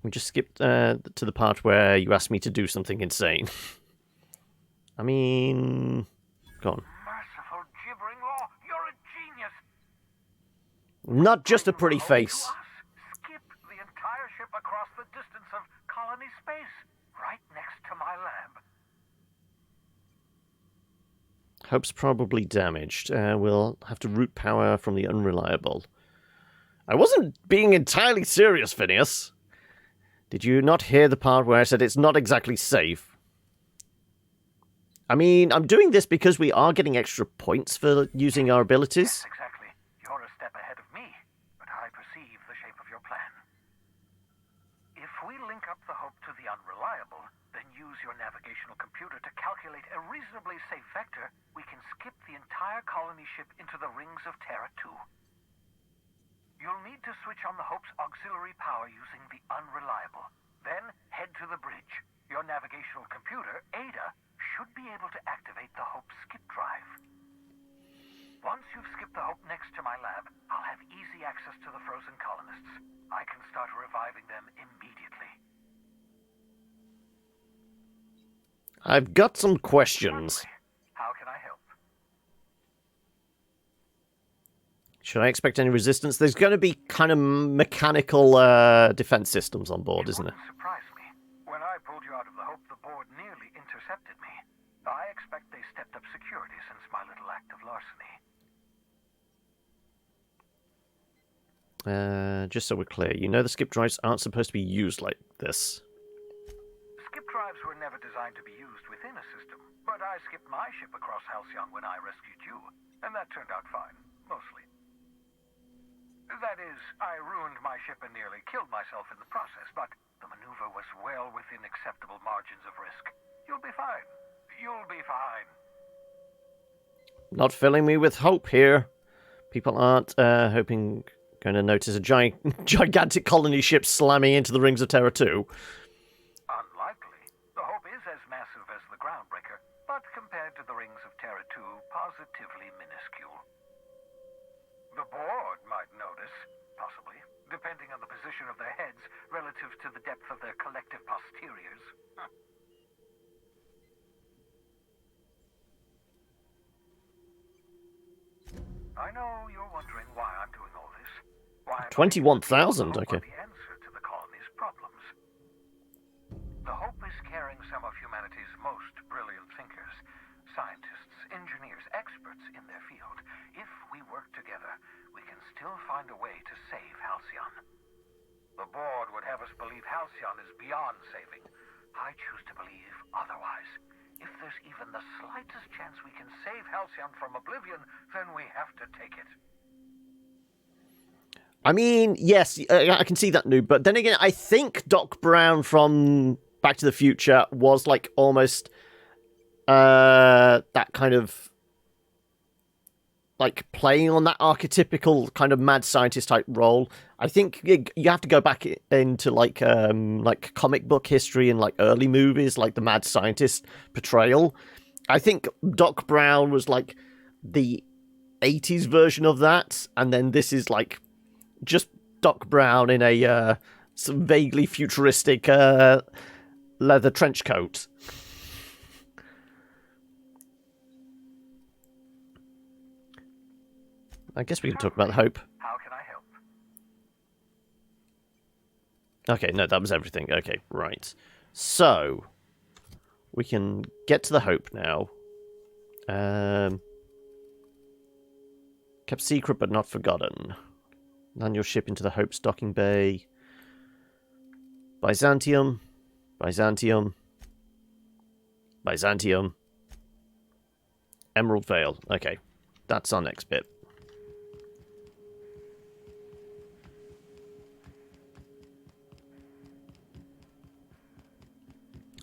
We just skipped to the part where you asked me to do something insane. I mean... Go on. Merciful gibbering law, you're a genius. Not just a pretty face. Skip the entire ship across the distance of colony space, right next to my lab. Hope's probably damaged. We'll have to route power from the unreliable. I wasn't being entirely serious, Phineas. Did you not hear the part where I said it's not exactly safe? I mean, I'm doing this because we are getting extra points for using our abilities. Yes, exactly. You're a step ahead of me, but I perceive the shape of your plan. If we link up the Hope to the unreliable, then use your navigational computer to calculate a reasonably safe vector, we can skip the entire colony ship into the rings of Terra 2. You'll need to switch on the Hope's auxiliary power using the unreliable. Then head to the bridge. Your navigational computer, Ada, should be able to activate the Hope skip drive. Once you've skipped the Hope next to my lab, I'll have easy access to the frozen colonists. I can start reviving them immediately. I've got some questions. How can I help? Should I expect any resistance? There's going to be kind of mechanical defense systems on board, isn't it? Wouldn't surprise me. When I pulled you out of the Hope, the board nearly intercepted me. I expect they stepped up security since my little act of larceny. Just so we're clear, you know the skip drives aren't supposed to be used like this. Skip drives were never designed to be used within a system, but I skipped my ship across Halcyon when I rescued you, and that turned out fine, mostly. That is, I ruined my ship and nearly killed myself in the process, but the maneuver was well within acceptable margins of risk. You'll be fine. You'll be fine. Not filling me with hope here. People aren't going to notice a gigantic colony ship slamming into the rings of Terra 2. Unlikely. The Hope is as massive as the Groundbreaker, but compared to the rings of Terra 2, positively minuscule. The board might notice, possibly, depending on the position of their heads relative to the depth of their collective posteriors. I know you're wondering why I'm doing all this. Why 21,000, okay. The answer to the colony's problems. The Hope is carrying some of humanity's most brilliant thinkers, scientists, engineers, experts in their field. If we work together, we can still find a way to save Halcyon. The board would have us believe Halcyon is beyond saving. I choose to believe otherwise. If there's even the slightest chance we can save Halcyon from oblivion, then we have to take it. I mean, yes, I can see that, Noob, but then again, I think Doc Brown from Back to the Future was like almost that kind of like playing on that archetypical kind of mad scientist type role. I think you have to go back into like comic book history and like early movies, like the mad scientist portrayal. I think Doc Brown was like the 80s version of that, and then this is like just Doc Brown in a some vaguely futuristic leather trench coat. I guess we can talk about Hope. How can I help? Okay, no, that was everything. Okay, right. So, we can get to the Hope now. Kept secret but not forgotten. Land your ship into the Hope's docking bay. Byzantium. Byzantium. Byzantium. Emerald Vale. Okay, that's our next bit.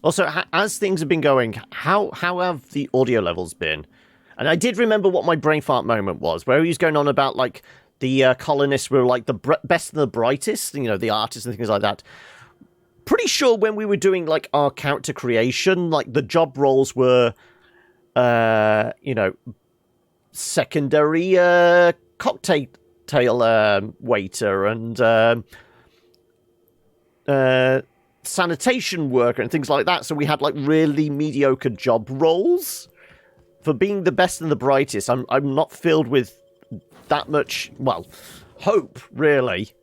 Also, as things have been going, how have the audio levels been? And I did remember what my brain fart moment was, where he was going on about, like, the colonists were, like, the best and the brightest, you know, the artists and things like that. pretty sure when we were doing like our character creation, like the job roles were, you know, secondary cocktail waiter and sanitation worker and things like that. So we had like really mediocre job roles. For being the best and the brightest, I'm not filled with that much, well, hope, really.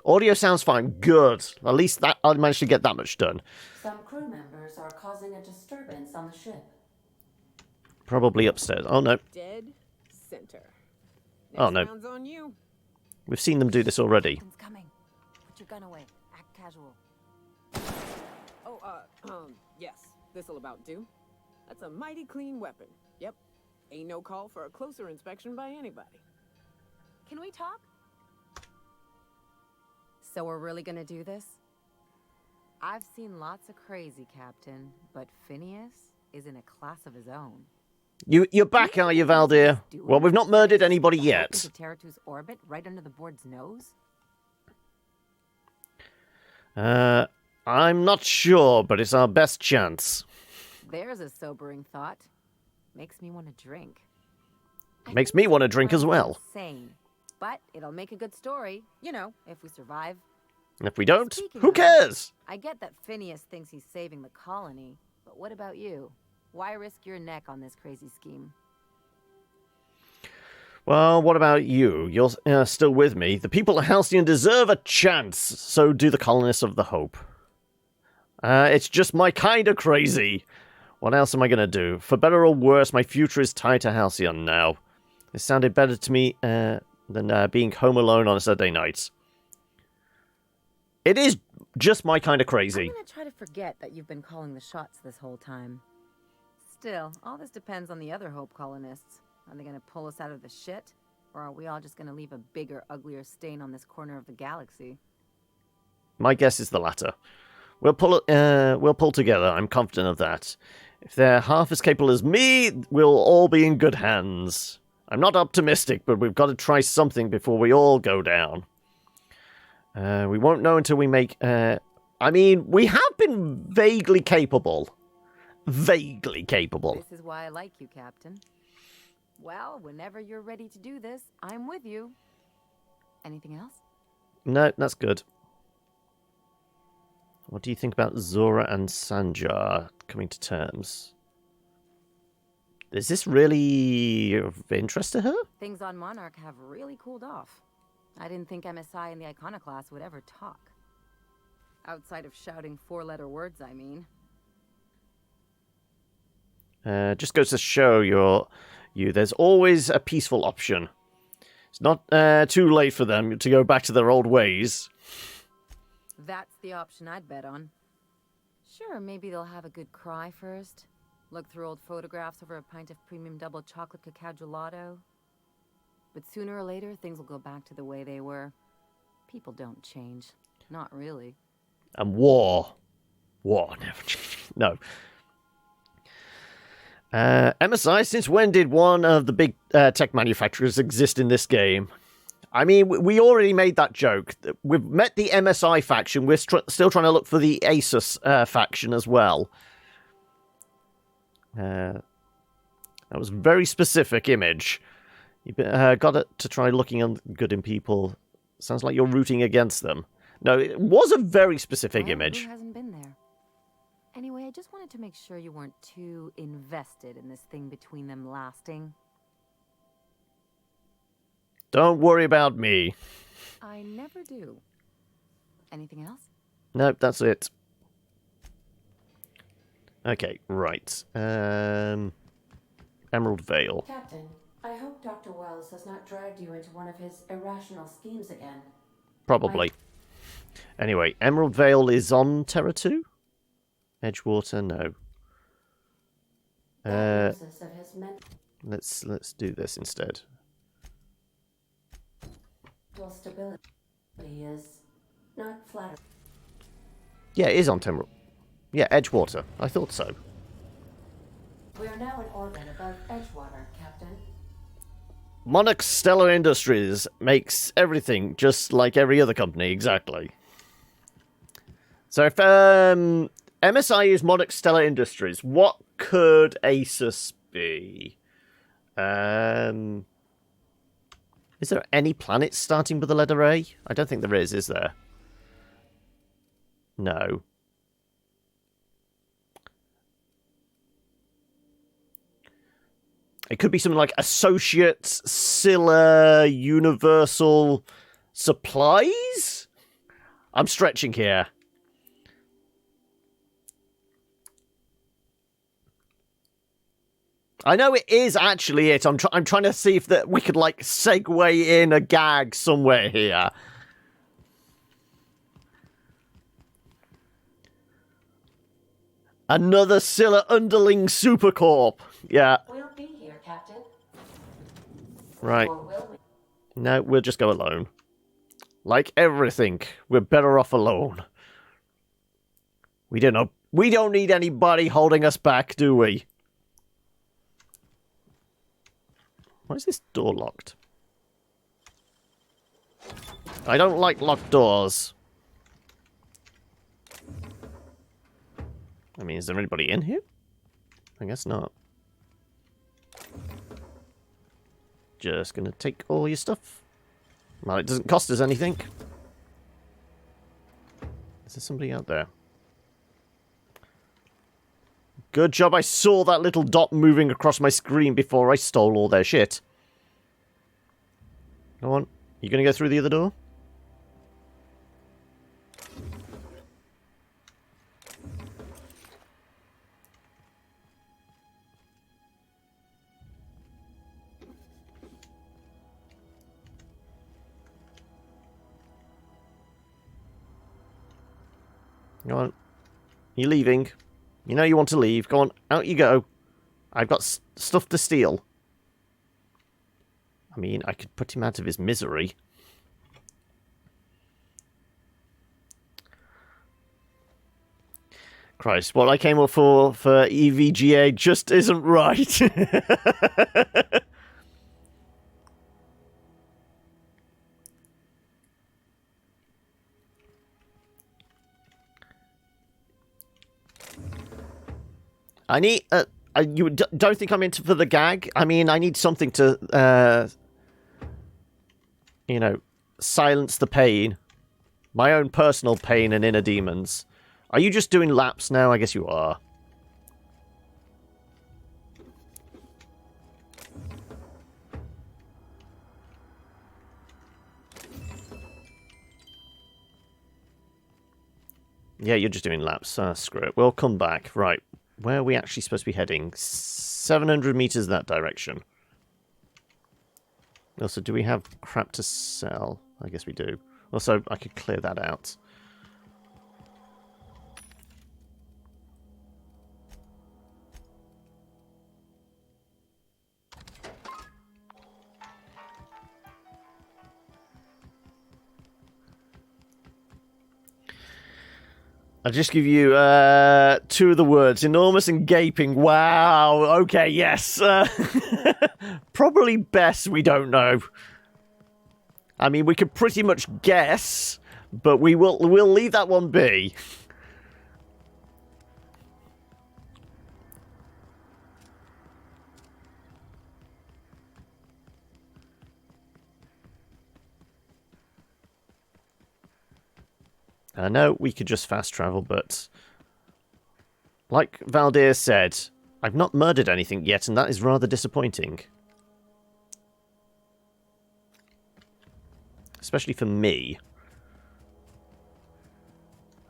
Audio sounds fine. Good. At least that I managed to get that much done. Some crew members are causing a disturbance on the ship. Probably upstairs. Oh, no. Dead center. Next Oh, no. round's on you. We've seen them do this already. Something's coming. Put your gun away. Act casual. Oh, yes. This'll about do. That's a mighty clean weapon. Yep. Ain't no call for a closer inspection by anybody. Can we talk? So we're really gonna do this? I've seen lots of crazy, Captain, but Phineas is in a class of his own. You're back, are you, Valdir? Well, we've not murdered anybody yet. Into Terratu's orbit, right under the board's nose? I'm not sure, but it's our best chance. There's a sobering thought. Makes me want to drink. Makes me want to drink as well. Insane. But it'll make a good story, you know, if we survive. And if we don't, Speaking who of, cares? I get that Phineas thinks he's saving the colony, but what about you? Why risk your neck on this crazy scheme? Well, what about you? You're still with me. The people of Halcyon deserve a chance, so do the colonists of the Hope. It's just my kind of crazy. What else am I going to do? For better or worse, my future is tied to Halcyon now. It sounded better to me than being home alone on a Saturday night. It is just my kind of crazy. I'm going to try to forget that you've been calling the shots this whole time. Still, all this depends on the other Hope colonists. Are they going to pull us out of the shit? Or are we all just going to leave a bigger, uglier stain on this corner of the galaxy? My guess is the latter. We'll pull together, I'm confident of that. If they're half as capable as me, we'll all be in good hands. I'm not optimistic, but we've got to try something before we all go down. We won't know until we make... I mean, we have been vaguely capable. Vaguely capable. This is why I like you, Captain. Well, whenever you're ready to do this, I'm with you. Anything else? No, that's good. What do you think about Zora and Sanjar coming to terms? Is this really of interest to her? Things on Monarch have really cooled off. I didn't think MSI and the Iconoclast would ever talk. Outside of shouting four-letter words, I mean. Just goes to show you there's always a peaceful option. It's not too late for them to go back to their old ways. That's the option I'd bet on. Sure, maybe they'll have a good cry first. Look through old photographs over a pint of premium double chocolate cacao gelato. But sooner or later, things will go back to the way they were. People don't change. Not really. And war never changes. No. MSI, since when did one of the big tech manufacturers exist in this game? I mean, we already made that joke. We've met the MSI faction. We're still trying to look for the Asus faction as well. That was a very specific image. You got to try looking good in people. Sounds like you're rooting against them. No, it was a very specific image. Who hasn't been there? Anyway, I just wanted to make sure you weren't too invested in this thing between them lasting. Don't worry about me. I never do. Anything else? Nope, that's it. Okay, right. Emerald Vale. Captain, I hope Dr. Wells has not dragged you into one of his irrational schemes again. Probably. Anyway, Emerald Vale is on Terra 2? Edgewater, no. Let's do this instead. Stability is not flattering. Yeah, it is on Emerald. Yeah, Edgewater. I thought so. We are now in orbit above Edgewater, Captain. Monarch Stellar Industries makes everything just like every other company, exactly. So if MSI is Monarch Stellar Industries, what could ASUS be? Is there any planets starting with the letter A? I don't think there is there? No. It could be something like Associates, Scylla, Universal Supplies? I'm stretching here. I know it is actually it. I'm trying to see if we could, like, segue in a gag somewhere here. Another Scylla underling supercorp. Yeah. We'll be here, Captain. Right. Or will we? No, we'll just go alone. Like everything, we're better off alone. We don't need anybody holding us back, do we? Why is this door locked? I don't like locked doors. I mean, is there anybody in here? I guess not. Just gonna take all your stuff. Well, it doesn't cost us anything. Is there somebody out there? Good job I saw that little dot moving across my screen before I stole all their shit. Go on. You gonna go through the other door? Go on. You're leaving. You know you want to leave. Go on. Out you go. I've got stuff to steal. I mean, I could put him out of his misery. Christ, what I came up for EVGA just isn't right. I need... you don't think I'm into for the gag? I mean, I need something to, you know, silence the pain. My own personal pain and inner demons. Are you just doing laps now? I guess you are. Yeah, you're just doing laps. Screw it. We'll come back. Right. Where are we actually supposed to be heading? 700 meters that direction. Also, do we have crap to sell? I guess we do. Also, I could clear that out. I'll just give you two of the words. Enormous and gaping. Wow. Okay, yes. Probably best we don't know. I mean, we could pretty much guess, but we'll leave that one be. I know we could just fast travel, but like Valdir said, I've not murdered anything yet, and that is rather disappointing. Especially for me.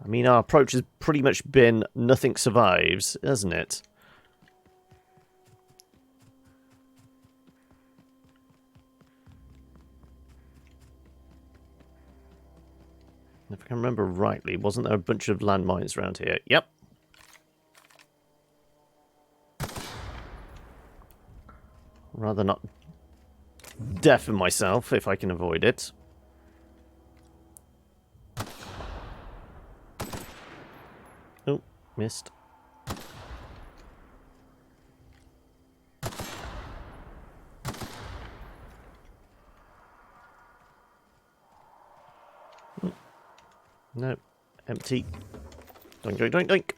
I mean, our approach has pretty much been nothing survives, hasn't it? If I can remember rightly, wasn't there a bunch of landmines around here? Yep. Rather not deafen myself if I can avoid it. Oh, missed. No, empty. Doink, doink, doink, doink.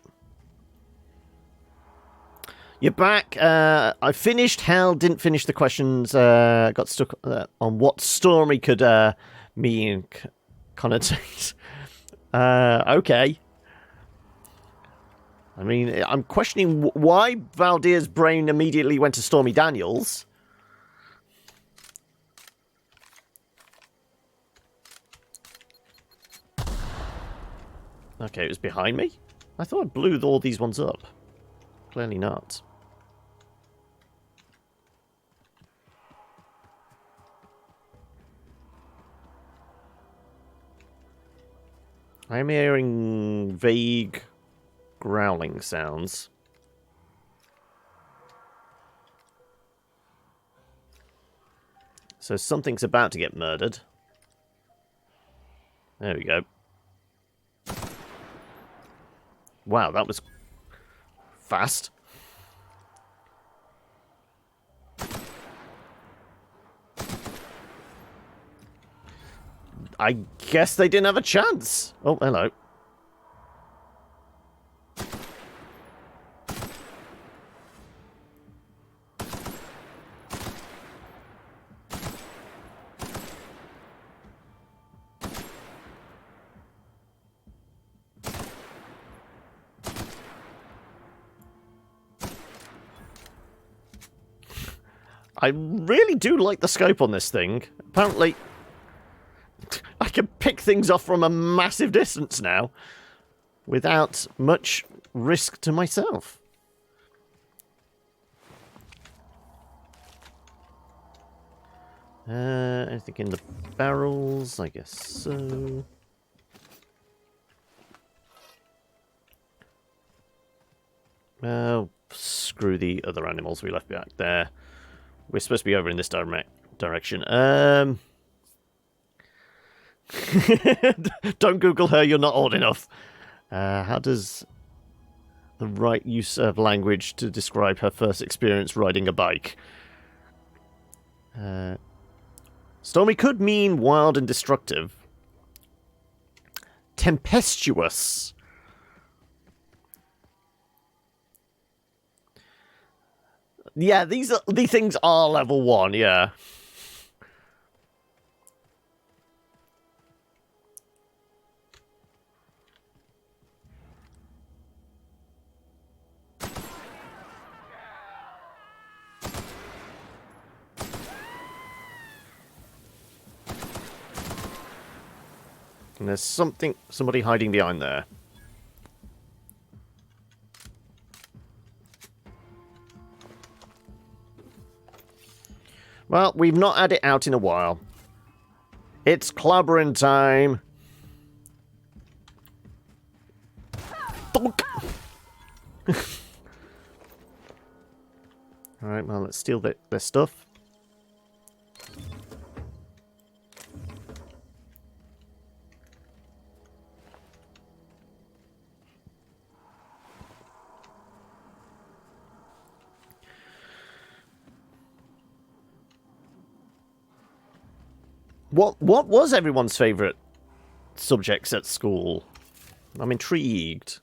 You're back. I finished Hell, didn't finish the questions. Got stuck on what Stormy could mean, connotate. Okay. I mean, I'm questioning why Valdir's brain immediately went to Stormy Daniels. Okay, it was behind me? I thought I blew all these ones up. Clearly not. I'm hearing vague growling sounds. So something's about to get murdered. There we go. Wow, that was fast. I guess they didn't have a chance. Oh, hello. I really do like the scope on this thing. Apparently, I can pick things off from a massive distance now without much risk to myself. Anything in the barrels? I guess so. Screw the other animals we left back there. We're supposed to be over in this direction. Don't Google her, you're not old enough. How does the right use of language to describe her first experience riding a bike? Stormy could mean wild and destructive. Tempestuous. Yeah, these things are level 1, yeah. And there's somebody hiding behind there. Well, we've not had it out in a while. It's clobbering time. Alright, well, let's steal their stuff. What was everyone's favourite subjects at school? I'm intrigued.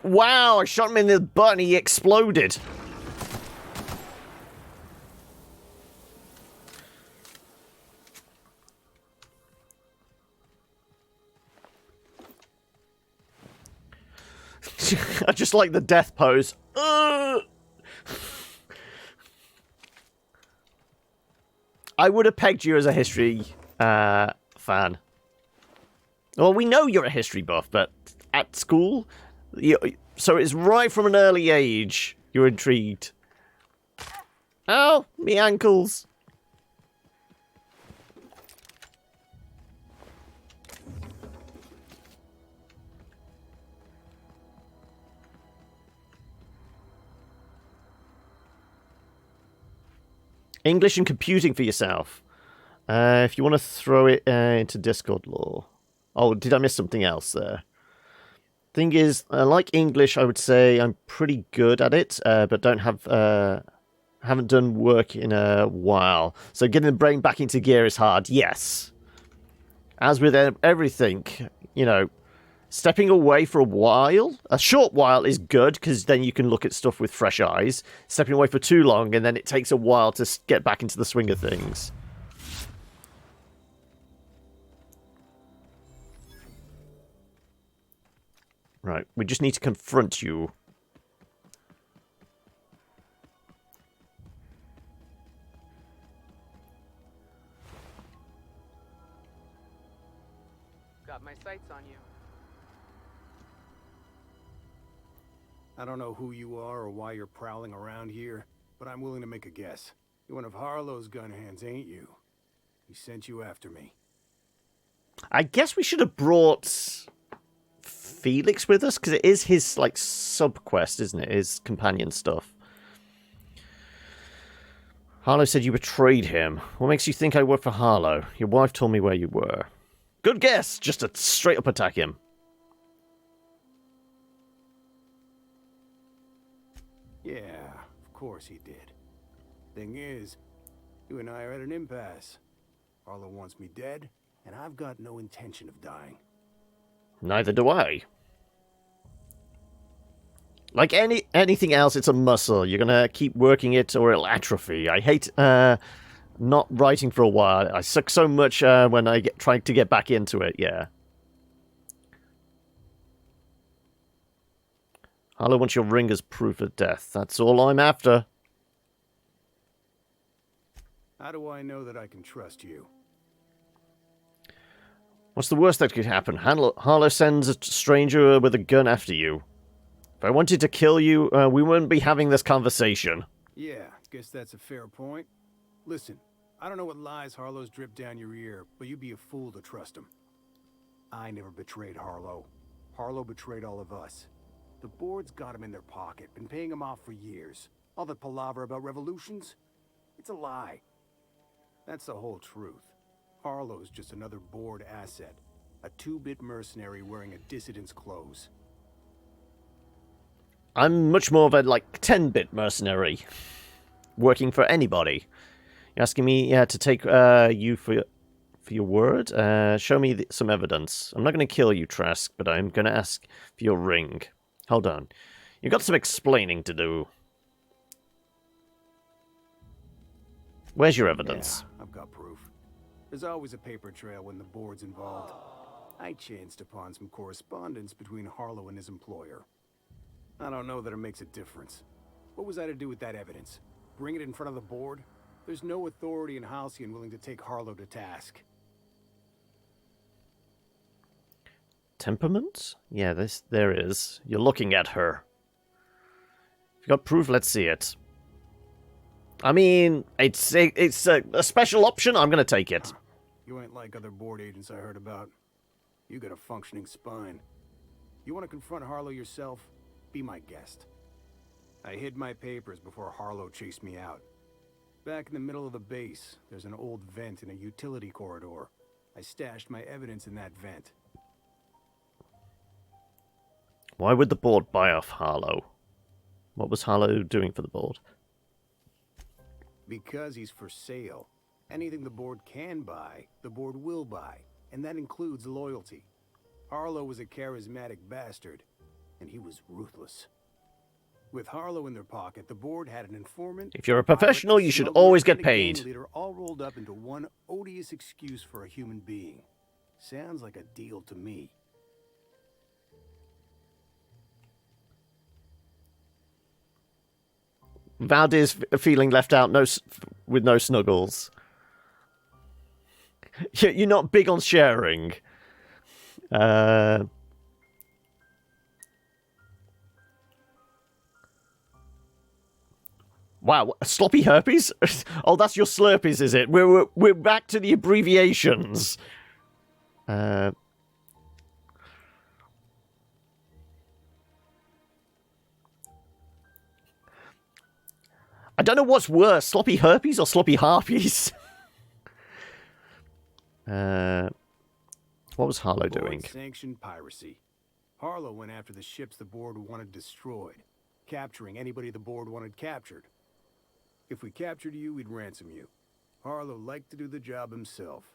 Wow, I shot him in the butt and he exploded. I just like the death pose. I would have pegged you as a history fan. Well, we know you're a history buff, but at school, so it's right from an early age you're intrigued. Oh, me ankles. English and computing for yourself. If you want to throw it into Discord lore. Oh, did I miss something else there? Thing is, like English, I would say I'm pretty good at it, but don't have Haven't done work in a while. So getting the brain back into gear is hard. Yes. As with everything, you know, stepping away for a while, a short while is good because then you can look at stuff with fresh eyes. Stepping away for too long and then it takes a while to get back into the swing of things. Right, we just need to confront you. Got my sights on you. I don't know who you are or why you're prowling around here, but I'm willing to make a guess. You're one of Harlow's gun hands, ain't you? He sent you after me. I guess we should have brought Felix with us, because it is his, like, sub-quest, isn't it? His companion stuff. Harlow said you betrayed him. What makes you think I work for Harlow? Your wife told me where you were. Good guess! Just to straight up attack him. Yeah, of course he did. Thing is, you and I are at an impasse. Harlow wants me dead, and I've got no intention of dying. Neither do I. Like anything else, it's a muscle. You're gonna keep working it or it'll atrophy. I hate not writing for a while. I suck so much when I try to get back into it, yeah. Harlow wants your ring as proof of death. That's all I'm after. How do I know that I can trust you? What's the worst that could happen? Harlow sends a stranger with a gun after you. If I wanted to kill you, we wouldn't be having this conversation. Yeah, guess that's a fair point. Listen, I don't know what lies Harlow's dripped down your ear, but you'd be a fool to trust him. I never betrayed Harlow. Harlow betrayed all of us. The board's got him in their pocket, been paying him off for years. All that palaver about revolutions? It's a lie. That's the whole truth. Harlow's just another board asset. A 2-bit mercenary wearing a dissident's clothes. I'm much more of a, like, 10-bit mercenary. Working for anybody. You're asking me to take you for your word? Show me some evidence. I'm not going to kill you, Trask, but I'm going to ask for your ring. Hold on. You've got some explaining to do. Where's your evidence? Yeah, I've got proof. There's always a paper trail when the board's involved. I chanced upon some correspondence between Harlow and his employer. I don't know that it makes a difference. What was I to do with that evidence? Bring it in front of the board? There's no authority in Halcyon willing to take Harlow to task. Temperament? Yeah, there is. You're looking at her. If you got proof, let's see it. I mean, it's a special option. I'm gonna take it. You ain't like other board agents I heard about. You got a functioning spine. You want to confront Harlow yourself? Be my guest. I hid my papers before Harlow chased me out. Back in the middle of the base, there's an old vent in a utility corridor. I stashed my evidence in that vent. Why would the board buy off Harlow? What was Harlow doing for the board? Because he's for sale. Anything the board can buy, the board will buy. And that includes loyalty. Harlow was a charismatic bastard, and he was ruthless. With Harlow in their pocket, the board had an informant. If you're a professional, you should always get paid. Leader all rolled up into one odious excuse for a human being. Sounds like a deal to me. Valdir's feeling left out, with no snuggles. You're not big on sharing. Wow, sloppy herpes? Oh, that's your slurpees, is it? We're back to the abbreviations. I don't know what's worse, sloppy herpes or sloppy harpies. What was Harlow doing? Sanctioned piracy. Harlow went after the ships the board wanted destroyed, capturing anybody the board wanted captured. If we captured you, we'd ransom you. Harlow liked to do the job himself.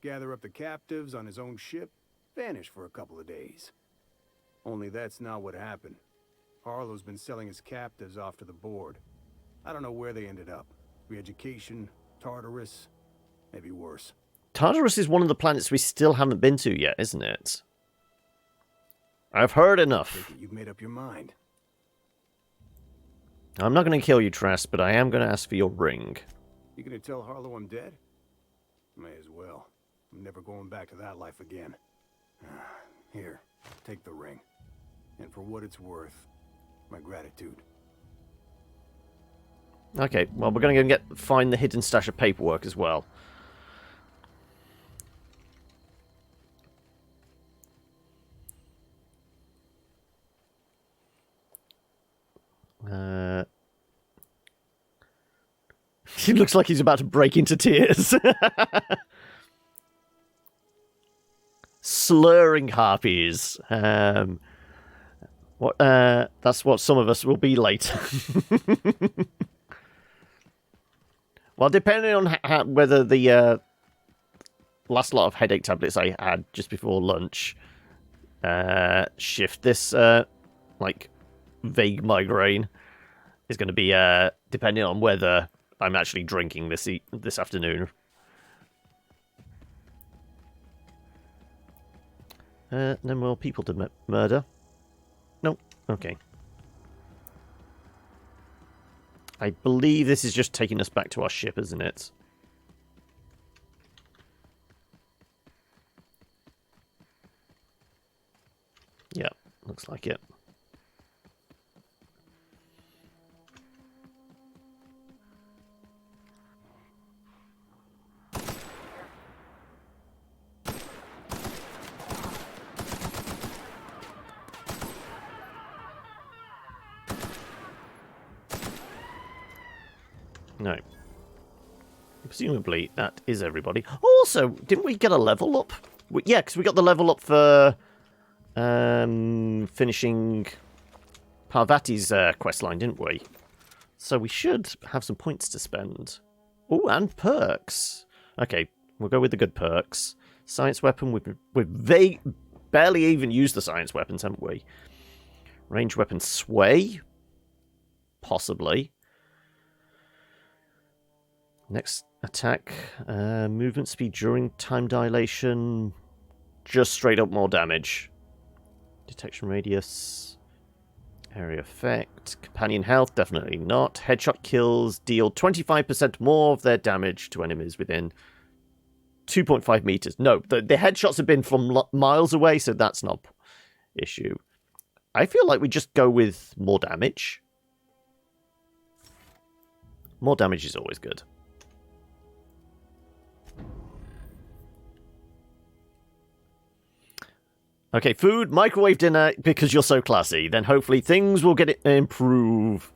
Gather up the captives on his own ship, vanish for a couple of days. Only that's not what happened. Harlow's been selling his captives off to the board. I don't know where they ended up. Re-education, Tartarus, maybe worse. Tartarus is one of the planets we still haven't been to yet, isn't it? I've heard enough. Take it you've made up your mind. I'm not going to kill you, Trask, but I am going to ask for your ring. You gonna tell Harlow I'm dead? May as well. I'm never going back to that life again. Here, take the ring. And for what it's worth, my gratitude. Okay, well, we're going to go find the hidden stash of paperwork as well. He looks like he's about to break into tears. Slurring harpies. That's what some of us will be later. Well, depending on whether the last lot of headache tablets I had just before lunch shift this like vague migraine is going to be depending on whether I'm actually drinking this afternoon. No more people to murder. Nope. Okay. I believe this is just taking us back to our ship, isn't it? Yeah, looks like it. No. Presumably, that is everybody. Also, didn't we get a level up? Yeah, because we got the level up for finishing Parvati's questline, didn't we? So we should have some points to spend. Oh, and perks. Okay, we'll go with the good perks. Science weapon, we've barely even used the science weapons, haven't we? Range weapon sway? Possibly. Next attack, movement speed during time dilation, just straight up more damage. Detection radius, area effect, companion health, definitely not. Headshot kills deal 25% more of their damage to enemies within 2.5 meters. No, the headshots have been from miles away, so that's not issue. I feel like we just go with more damage. More damage is always good. Okay, food, microwave dinner, because you're so classy. Then hopefully things will improve.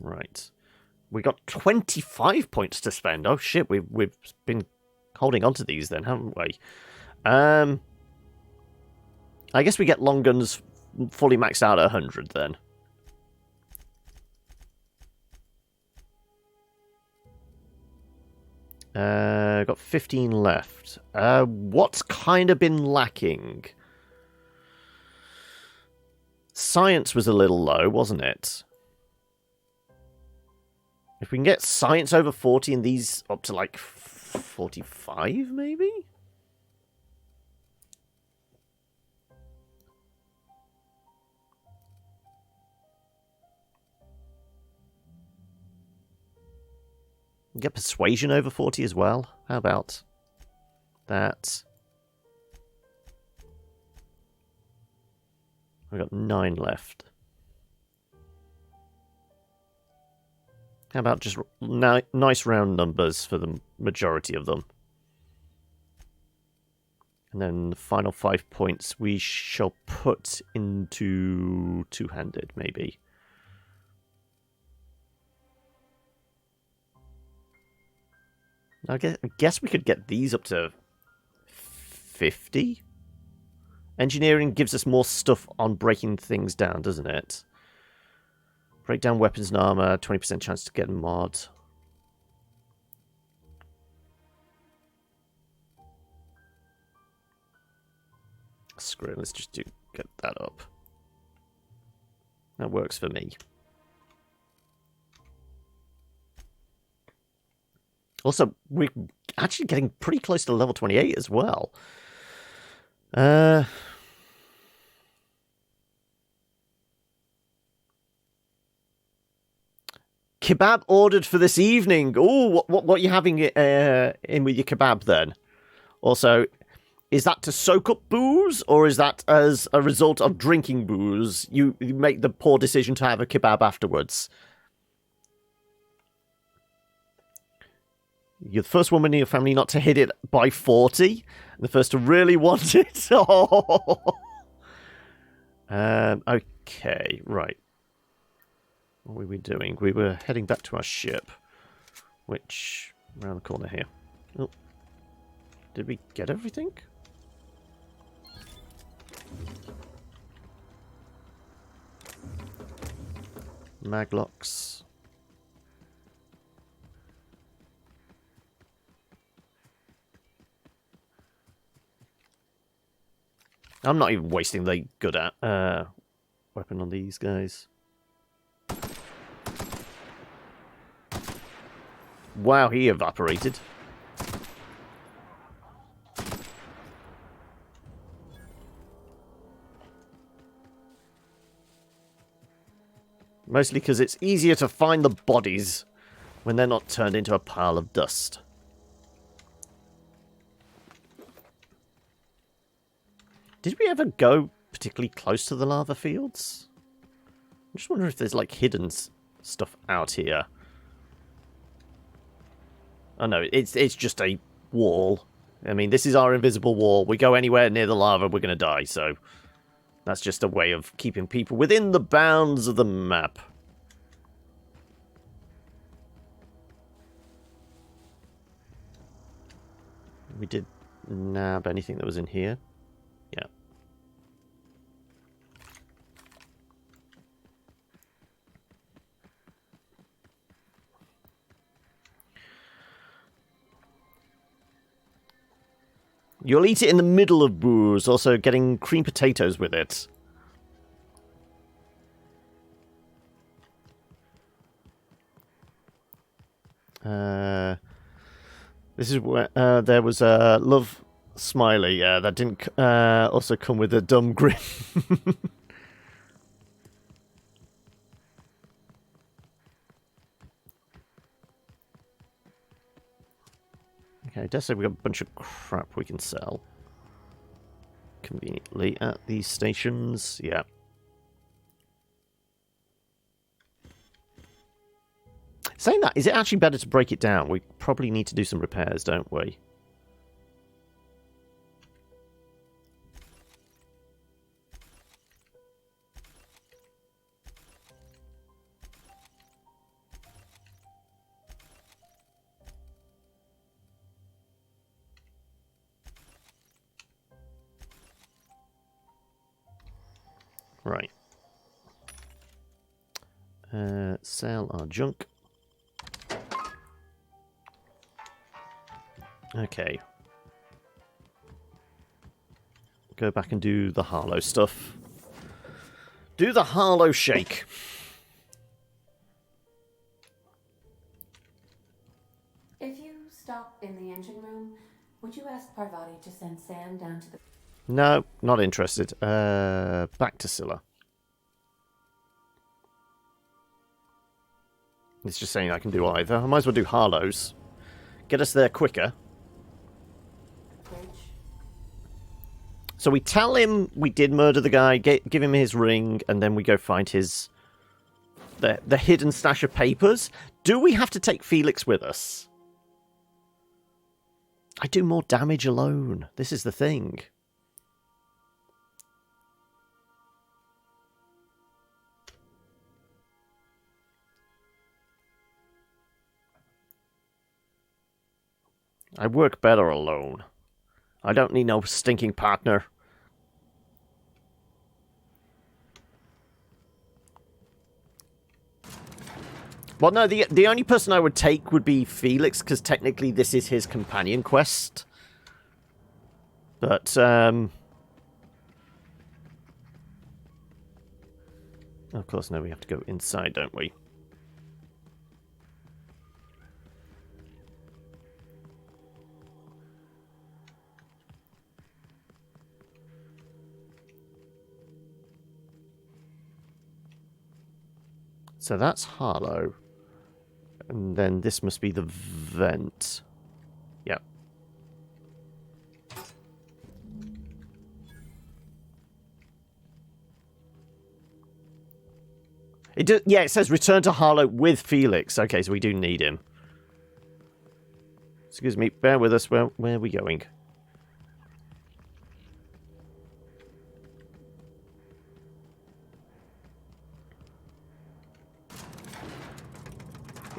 Right. We got 25 points to spend. Oh shit, we've been holding on to these then, haven't we? I guess we get long guns fully maxed out at 100 then. Got 15 left. What's kind of been lacking? Science was a little low, wasn't it? If we can get science over 40 and these up to like 45, maybe? Get persuasion over 40 as well. How about that? We've got 9 left. How about just nice round numbers for the majority of them? And then the final 5 points we shall put into two-handed, maybe. I guess we could get these up to 50. Engineering gives us more stuff on breaking things down, doesn't it? Break down weapons and armor, 20% chance to get a mod. Screw it, let's just get that up. That works for me. Also, we're actually getting pretty close to level 28 as well. Kebab ordered for this evening. Oh, what are you having in with your kebab then? Also, is that to soak up booze, or is that as a result of drinking booze? You make the poor decision to have a kebab afterwards. You're the first woman in your family not to hit it by 40. And the first to really want it. Oh. Okay, right. What were we doing? We were heading back to our ship. Which, around the corner here. Oh. Did we get everything? Maglocks. I'm not even wasting the good weapon on these guys. Wow, he evaporated. Mostly because it's easier to find the bodies when they're not turned into a pile of dust. Did we ever go particularly close to the lava fields? I'm just wondering if there's like hidden stuff out here. Oh no, it's just a wall. I mean, this is our invisible wall. We go anywhere near the lava, we're going to die, so that's just a way of keeping people within the bounds of the map. We did nab anything that was in here. Yeah. You'll eat it in the middle of booze, also getting cream potatoes with it. This is where there was a love smiley. Yeah, that didn't also come with a dumb grin. Okay, Dessa, we've got a bunch of crap we can sell. Conveniently at these stations, yeah. Saying that, is it actually better to break it down? We probably need to do some repairs, don't we? Right. Sell our junk. Okay. Go back and do the Harlow stuff. Do the Harlow shake. If you stop in the engine room, would you ask Parvati to send Sam down to the... No, not interested. Back to Scylla. It's just saying I can do either. I might as well do Harlow's. Get us there quicker. So we tell him we did murder the guy, give him his ring, and then we go find his... the hidden stash of papers. Do we have to take Felix with us? I do more damage alone. This is the thing. I work better alone. I don't need no stinking partner. Well, no, the only person I would take would be Felix, because technically this is his companion quest. But, of course, no, we have to go inside, don't we? So that's Harlow. And then this must be the vent. Yep. Yeah, it says return to Harlow with Felix. Okay, so we do need him. Excuse me, bear with us. Where are we going?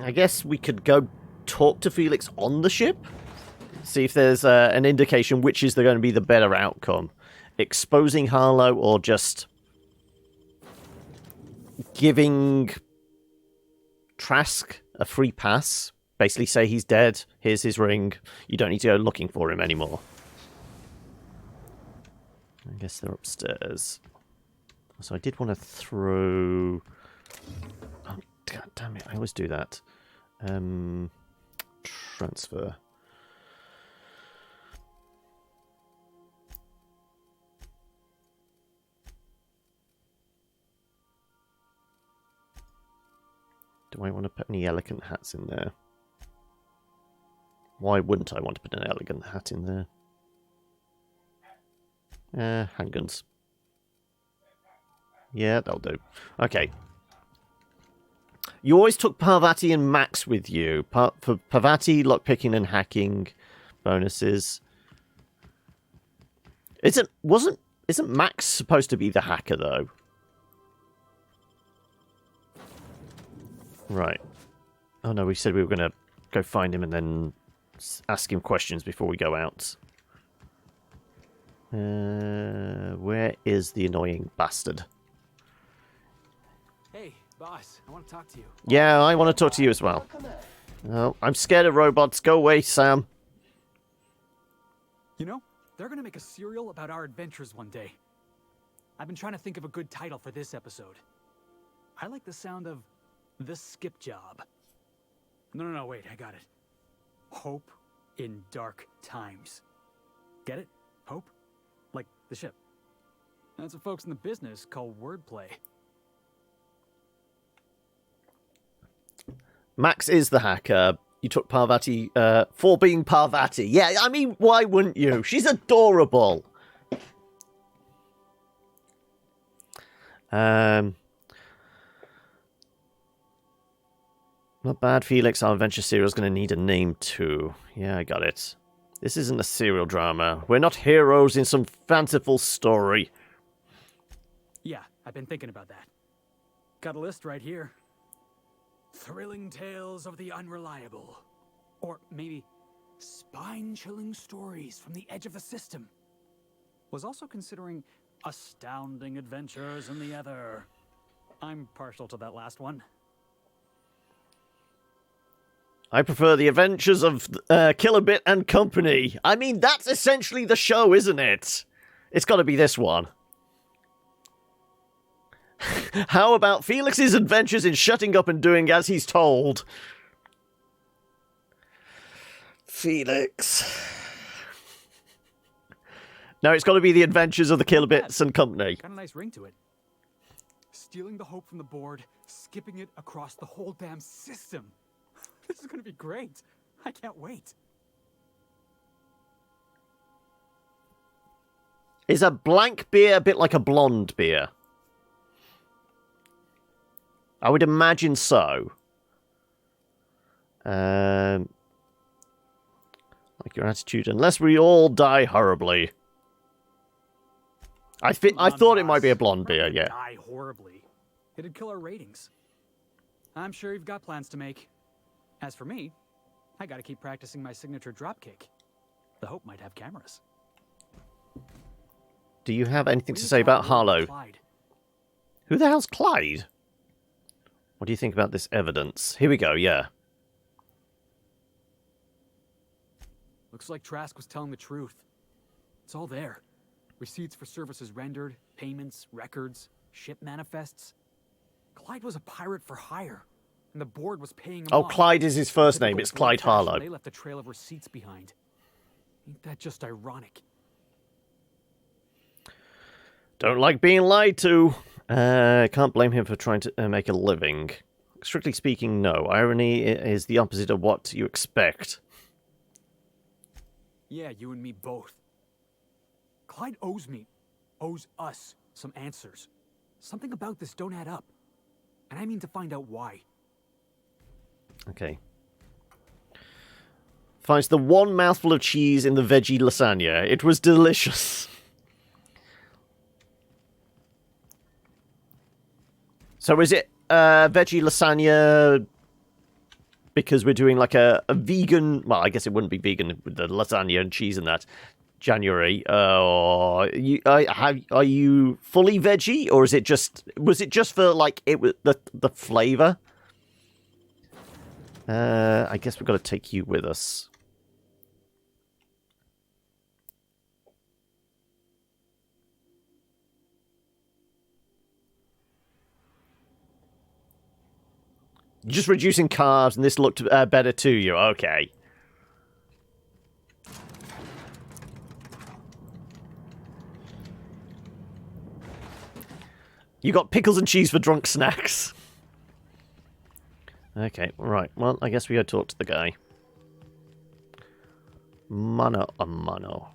I guess we could go talk to Felix on the ship. See if there's an indication which is going to be the better outcome. Exposing Harlow or just giving Trask a free pass. Basically say he's dead. Here's his ring. You don't need to go looking for him anymore. I guess they're upstairs. So I did want to throw... Oh, God damn it. I always do that. Transfer. Do I want to put any elegant hats in there? Why wouldn't I want to put an elegant hat in there? Handguns. Yeah, that'll do. Okay. You always took Parvati and Max with you. For Parvati, lockpicking and hacking bonuses. Isn't Max supposed to be the hacker though? Right. Oh no, we said we were going to go find him and then ask him questions before we go out. Where is the annoying bastard? Hey, boss, I want to talk to you. Yeah, I want to talk to you as well. Oh, I'm scared of robots. Go away, Sam. You know, they're gonna make a serial about our adventures one day. I've been trying to think of a good title for this episode. I like the sound of The Skip Job. No, wait, I got it. Hope in Dark Times. Get it? Hope? Like the ship. That's what folks in the business call wordplay. Max is the hacker. You took Parvati for being Parvati. Yeah, I mean, why wouldn't you? She's adorable. Not bad, Felix. Our adventure serial is going to need a name too. Yeah, I got it. This isn't a serial drama. We're not heroes in some fanciful story. Yeah, I've been thinking about that. Got a list right here. Thrilling tales of the unreliable. Or maybe spine-chilling stories from the edge of the system. Was also considering astounding adventures in the ether. I'm partial to that last one. I prefer the adventures of Kilobit and Company. I mean, that's essentially the show, isn't it? It's got to be this one. How about Felix's adventures in shutting up and doing as he's told? Felix. No, it's got to be the adventures of the Kilobits and Company. Got a nice ring to it. Stealing the hope from the board, skipping it across the whole damn system. This is going to be great. I can't wait. Is a blank beer a bit like a blonde beer? I would imagine so. Like your attitude, unless we all die horribly. I thought it might be a blonde beer, yeah. Die horribly. It'd kill our ratings. I'm sure you've got plans to make. As for me, I gotta keep practicing my signature dropkick. The Hope might have cameras. Do you have anything to say about Harlow? Clyde. Who the hell's Clyde? What do you think about this evidence? Here we go, yeah. Looks like Trask was telling the truth. It's all there. Receipts for services rendered, payments, records, ship manifests. Clyde was a pirate for hire, and the board was paying him Oh, off. Clyde is his first name. Typical It's Clyde fashion, Harlow. They left a trail of receipts behind. Ain't that just ironic? Don't like being lied to. Can't blame him for trying to make a living. Strictly speaking, no. Irony is the opposite of what you expect. Yeah, you and me both. Clyde owes us some answers. Something about this don't add up. And I mean to find out why. Okay. Finds the one mouthful of cheese in the veggie lasagna. It was delicious. So is it veggie lasagna because we're doing like a vegan... Well, I guess it wouldn't be vegan with the lasagna and cheese and that. January. Are you fully veggie, or is it just... Was it just for like it was the flavor? I guess we've got to take you with us. Just reducing carbs, and this looked better to you. Okay. You got pickles and cheese for drunk snacks. Okay, right. Well, I guess we gotta talk to the guy. Mano a mano.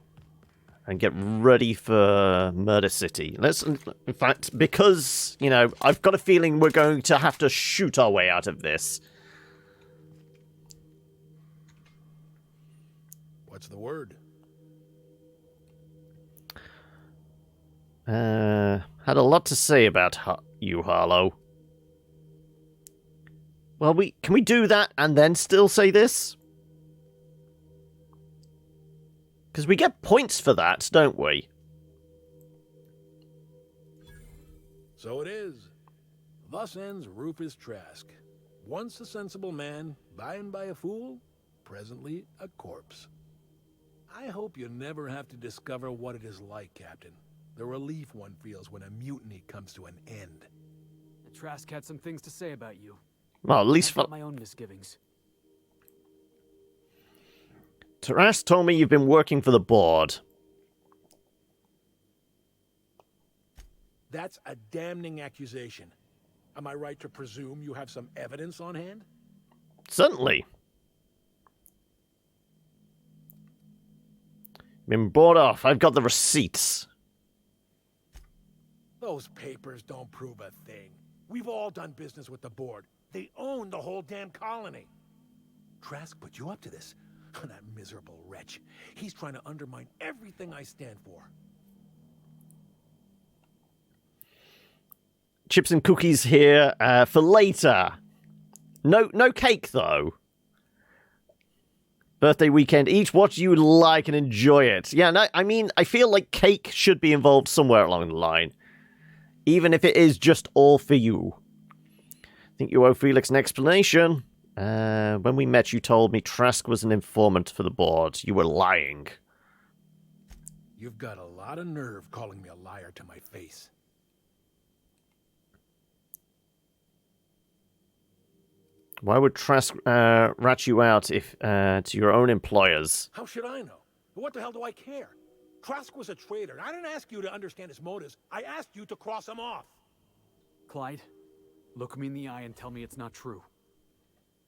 And get ready for Murder City. Let's, in fact, because, you know, I've got a feeling we're going to have to shoot our way out of this. What's the word? Had a lot to say about you, Harlow. Well, can we do that and then still say this? Because we get points for that, don't we? So it is. Thus ends Rufus Trask. Once a sensible man, by and by a fool, presently a corpse. I hope you never have to discover what it is like, Captain. The relief one feels when a mutiny comes to an end. Trask had some things to say about you. Well, at least I've got my own misgivings. Trask told me you've been working for the board. That's a damning accusation. Am I right to presume you have some evidence on hand? Certainly. Been bought off. I've got the receipts. Those papers don't prove a thing. We've all done business with the board. They own the whole damn colony. Trask put you up to this. That miserable wretch. He's trying to undermine everything I stand for. Chips and cookies here for later. No cake, though. Birthday weekend. Eat what you like and enjoy it. Yeah, no, I mean, I feel like cake should be involved somewhere along the line. Even if it is just all for you. I think you owe Felix an explanation. When we met, you told me Trask was an informant for the board. You were lying. You've got a lot of nerve calling me a liar to my face. Why would Trask rat you out if to your own employers? How should I know? What the hell do I care? Trask was a traitor, and I didn't ask you to understand his motives. I asked you to cross him off. Clyde, look me in the eye and tell me it's not true.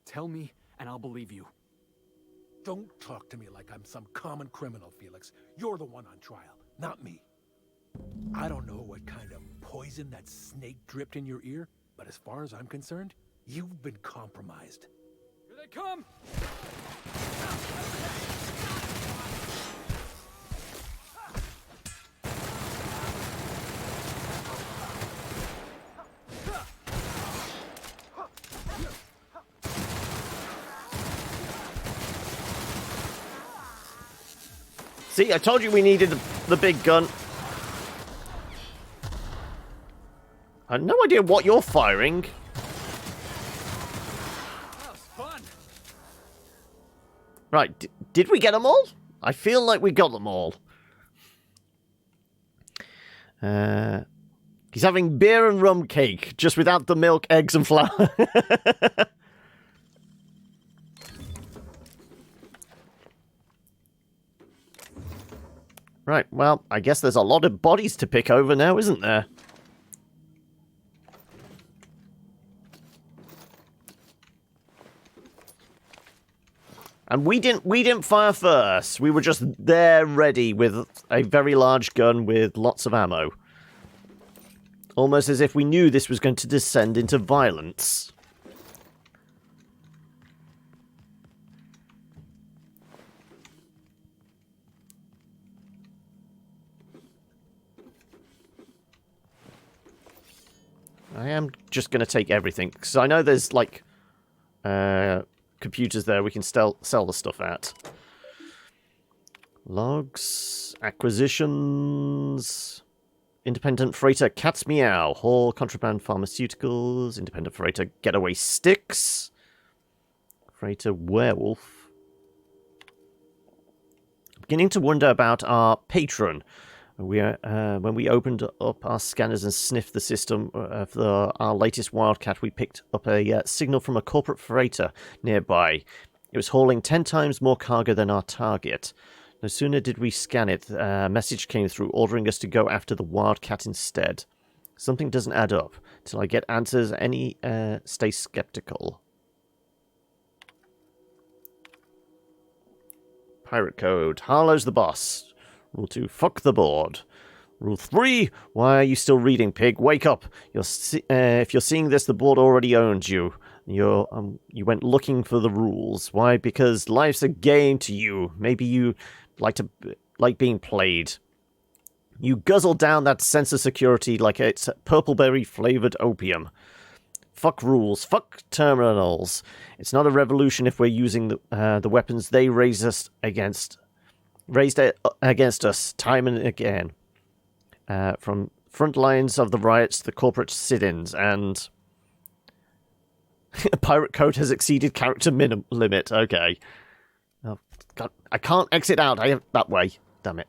Tell me, and I'll believe you. Don't talk to me like I'm some common criminal, Felix. You're the one on trial, not me. I don't know what kind of poison that snake dripped in your ear, but as far as I'm concerned, you've been compromised. Here they come! See, I told you we needed the big gun. I have no idea what you're firing. Right, did we get them all? I feel like we got them all. He's having beer and rum cake, just without the milk, eggs, and flour. Right, well, I guess there's a lot of bodies to pick over now, isn't there? And we didn't fire first. We were just there ready with a very large gun with lots of ammo. Almost as if we knew this was going to descend into violence. I am just going to take everything, because I know there's, like, computers there we can sell the stuff at. Logs, acquisitions, independent freighter Cat's Meow, haul contraband pharmaceuticals, independent freighter Getaway Sticks, freighter Werewolf. Beginning to wonder about our patron. When we opened up our scanners and sniffed the system for our latest Wildcat, we picked up a signal from a corporate freighter nearby. It was hauling 10 times more cargo than our target. No sooner did we scan it, a message came through ordering us to go after the Wildcat instead. Something doesn't add up. Till I get answers, stay skeptical. Pirate code. Harlow's the boss. Rule 2, fuck the board. Rule 3, why are you still reading, pig? Wake up. If you're seeing this, the board already owns you. You went looking for the rules. Why? Because life's a game to you. Maybe you like being played. You guzzle down that sense of security like it's purpleberry-flavored opium. Fuck rules. Fuck terminals. It's not a revolution if we're using the weapons they raised against us time and again. From front lines of the riots to the corporate sit-ins, and pirate code has exceeded character limit. Okay. Oh, God, I can't exit out that way. Damn it.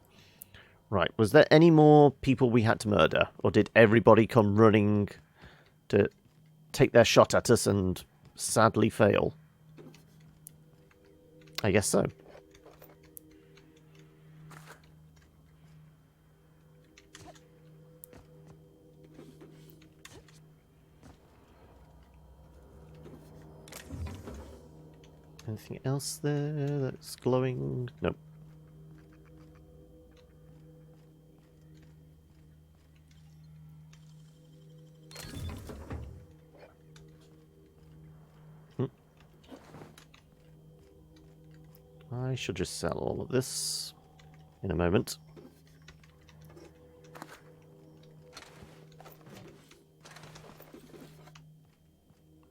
Right, was there any more people we had to murder? Or did everybody come running to take their shot at us and sadly fail? I guess so. Anything else there that's glowing? Nope. I should just sell all of this in a moment.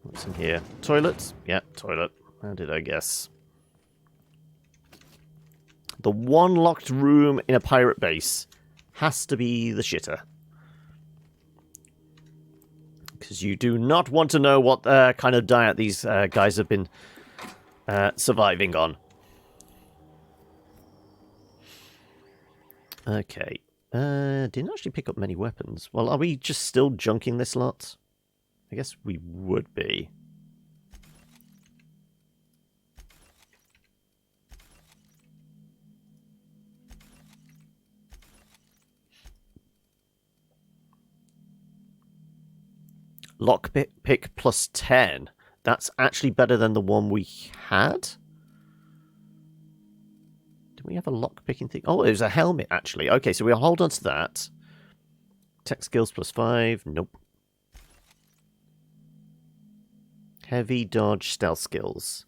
What's in here? Toilet? Yeah, toilet. How did I guess? The one locked room in a pirate base has to be the shitter. Because you do not want to know what kind of diet these guys have been surviving on. Okay. Didn't actually pick up many weapons. Well, are we just still junking this lot? I guess we would be. Lockpick plus 10. That's actually better than the one we had. Did we have a lockpicking thing? Oh, it was a helmet, actually. Okay, so we'll hold on to that. Tech skills plus 5. Nope. Heavy dodge stealth skills.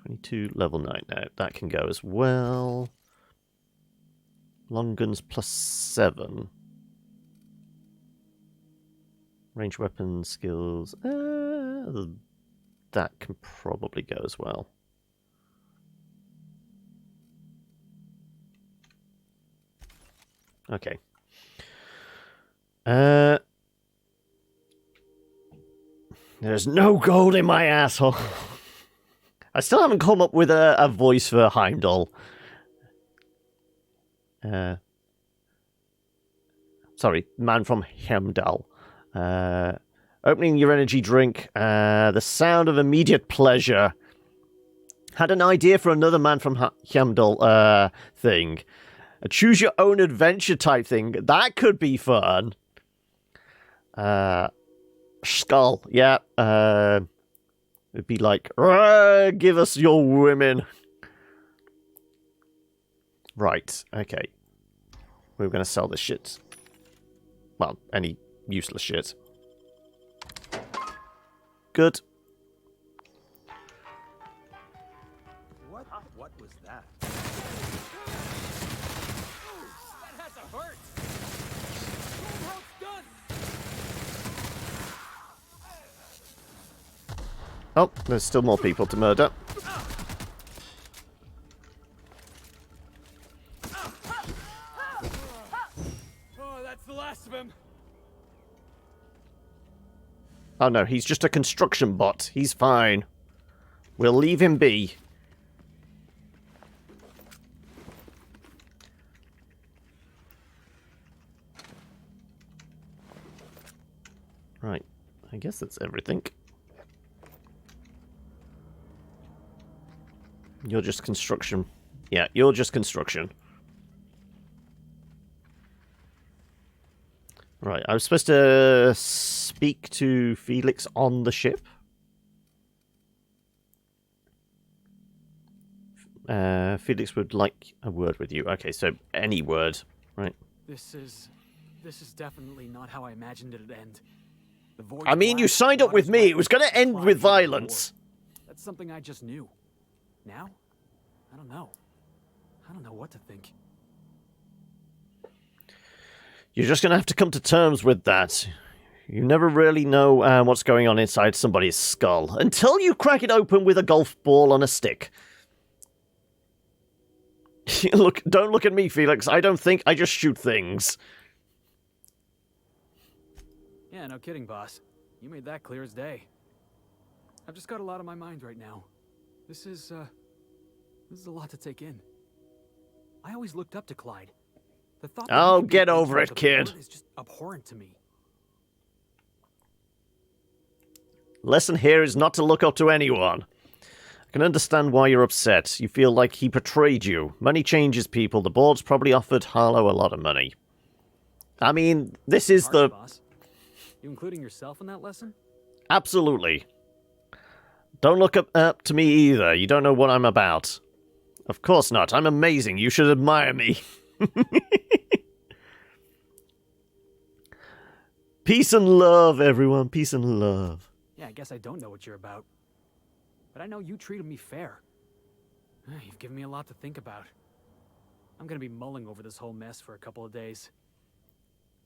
22, level 9 now. That can go as well. Long guns plus 7. Range weapon skills. That can probably go as well. Okay. There's no gold in my asshole. I still haven't come up with a voice for Heimdall. Sorry, man from Heimdall. Opening your energy drink. The sound of immediate pleasure. Had an idea for another man from Heimdall thing. A choose your own adventure type thing. That could be fun. Skull. Yeah. It'd be like, give us your women. Right. Okay. We're going to sell this shit. Well, any useless shit. Good. What was that? That has a hurt. Oh, there's still more people to murder. Oh, that's the last of him. Oh no, he's just a construction bot. He's fine. We'll leave him be. Right. I guess that's everything. You're just construction. Yeah, you're just construction. Right, I was supposed to speak to Felix on the ship. Felix would like a word with you. Okay, so any word, right? This is definitely not how I imagined it'd end. The void I mean, you signed up with me. It was going to end with violence. That's something I just knew. Now, I don't know. I don't know what to think. You're just going to have to come to terms with that. You never really know what's going on inside somebody's skull until you crack it open with a golf ball on a stick. Look, don't look at me, Felix. I don't think, I just shoot things. Yeah, no kidding, boss. You made that clear as day. I've just got a lot on my mind right now. This is a lot to take in. I always looked up to Clyde. The thought that Oh, he could be get a over agent it, of the kid. Lord is just abhorrent to me. Lesson here is not to look up to anyone. I can understand why you're upset. You feel like he betrayed you. Money changes people. The board's probably offered Harlow a lot of money. I mean, this is the... Boss. You including yourself in that lesson? Absolutely. Don't look up to me either. You don't know what I'm about. Of course not. I'm amazing. You should admire me. Peace and love, everyone. Peace and love. Yeah, I guess I don't know what you're about. But I know you treated me fair. You've given me a lot to think about. I'm gonna be mulling over this whole mess for a couple of days.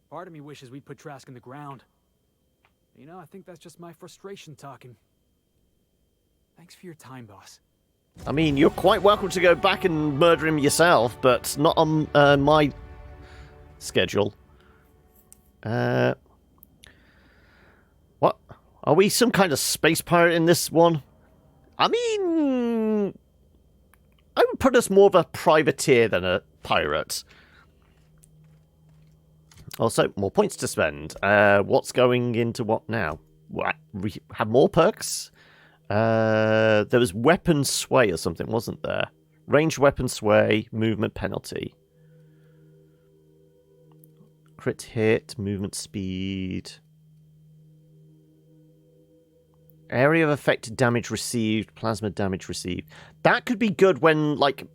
Part of me wishes we'd put Trask in the ground. You know, I think that's just my frustration talking. Thanks for your time, boss. I mean, you're quite welcome to go back and murder him yourself, but not on my schedule. What? Are we some kind of space pirate in this one? I mean, I would put us more of a privateer than a pirate. Also, more points to spend. What's going into what now? What? We have more perks? There was weapon sway or something, wasn't there? Ranged weapon sway, movement penalty. Crit hit, movement speed. Area of affected damage received, plasma damage received. That could be good when, like,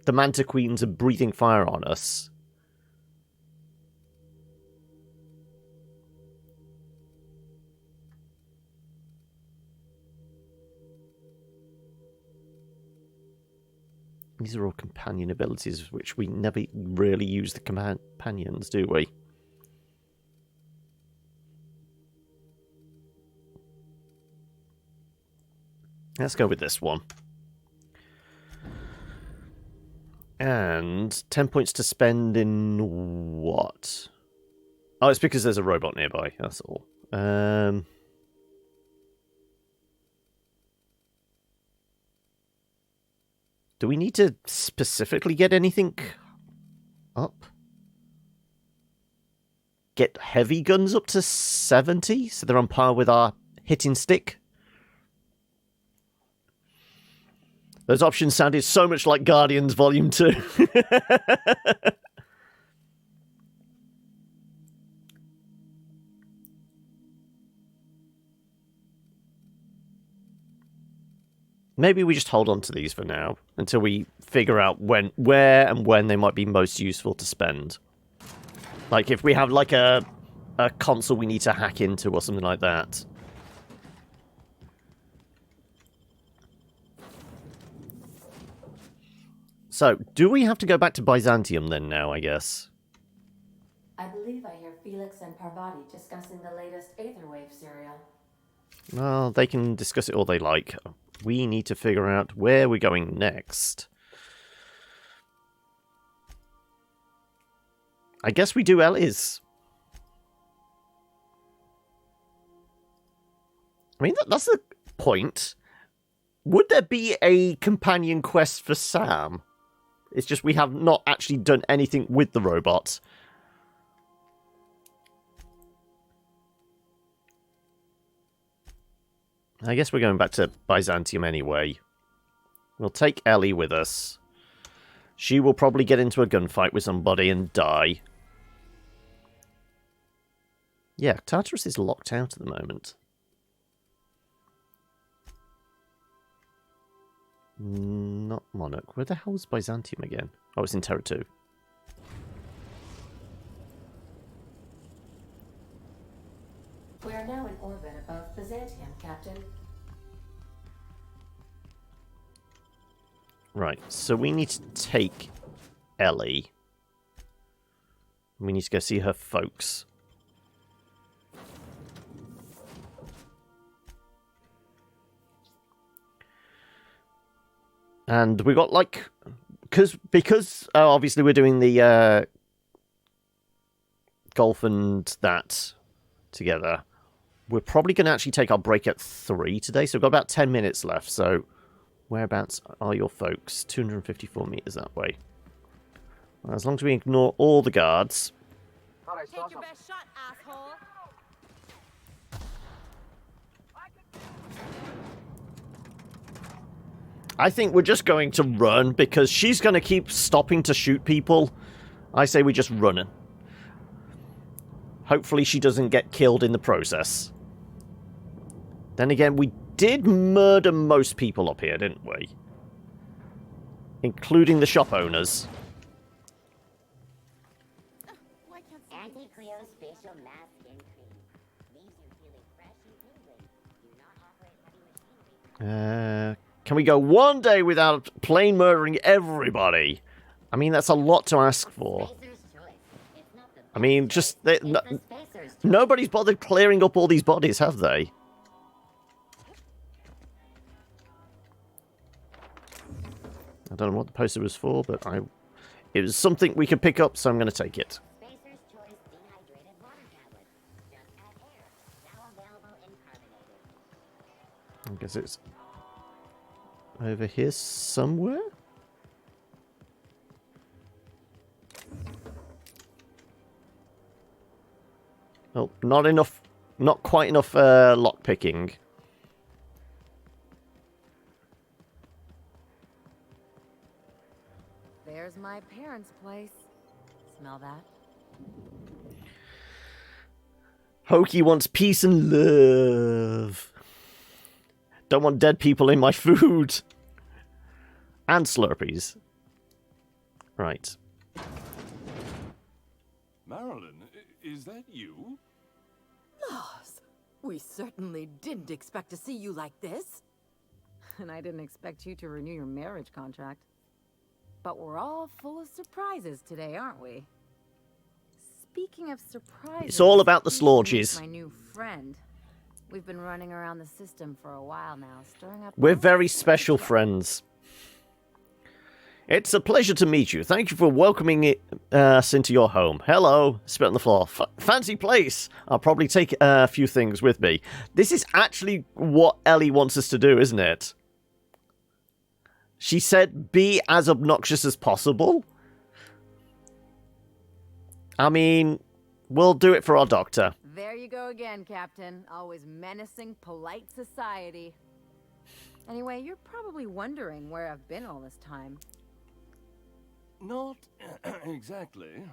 the Manta Queens are breathing fire on us. These are all companion abilities, which we never really use the companions, do we? Let's go with this one. And 10 points to spend in what? Oh, it's because there's a robot nearby, that's all. Do we need to specifically get anything up? Get heavy guns up to 70, so they're on par with our hitting stick. Those options sounded so much like Guardians Volume 2. Maybe we just hold on to these for now until we figure out where and when they might be most useful to spend. Like if we have like a console we need to hack into or something like that. So, do we have to go back to Byzantium then now, I guess? I believe I hear Felix and Parvati discussing the latest Aetherwave serial. Well, they can discuss it all they like. We need to figure out where we're going next. I guess we do Ellie's. I mean, that's the point. Would there be a companion quest for Sam? It's just we have not actually done anything with the robot. I guess we're going back to Byzantium anyway. We'll take Ellie with us. She will probably get into a gunfight with somebody and die. Yeah, Tartarus is locked out at the moment. Not Monarch. Where the hell is Byzantium again? Oh, it's in Terra 2. We are now in orbit above Byzantium, Captain. Right, so we need to take Ellie. We need to go see her folks. And we got like, because obviously we're doing the golf and that together. We're probably going to actually take our break at 3 today, so we've got about 10 minutes left. So whereabouts are your folks? 254 meters that way. Well, as long as we ignore all the guards. Take your best shot, asshole. I think we're just going to run because she's going to keep stopping to shoot people. I say we just run. Hopefully she doesn't get killed in the process. Then again, we did murder most people up here, didn't we? Including the shop owners. Anti-cryospatial mass skin cream. Leaves you feeling fresh and tingling. Do not operate heavy machinery. Can we go one day without plain murdering everybody? I mean, that's a lot to ask for. I mean, just... nobody's bothered clearing up all these bodies, have they? I don't know what the poster was for, but it was something we could pick up, so I'm going to take it. I guess it's over here somewhere? Oh, not enough, not quite enough lockpicking. There's my parents' place. Smell that? Hokey wants peace and love. Don't want dead people in my food. And Slurpees. Right. Marilyn, is that you? Laws, we certainly didn't expect to see you like this. And I didn't expect you to renew your marriage contract. But we're all full of surprises today, aren't we? Speaking of surprises... It's all about the slorges. My new friend. We've been running around the system for a while now, stirring up... We're very special friends. It's a pleasure to meet you. Thank you for welcoming us into your home. Hello. Spit on the floor. Fancy place. I'll probably take a few things with me. This is actually what Ellie wants us to do, isn't it? She said be as obnoxious as possible. I mean, we'll do it for our doctor. There you go again, Captain. Always menacing polite society. Anyway, you're probably wondering where I've been all this time. Not exactly.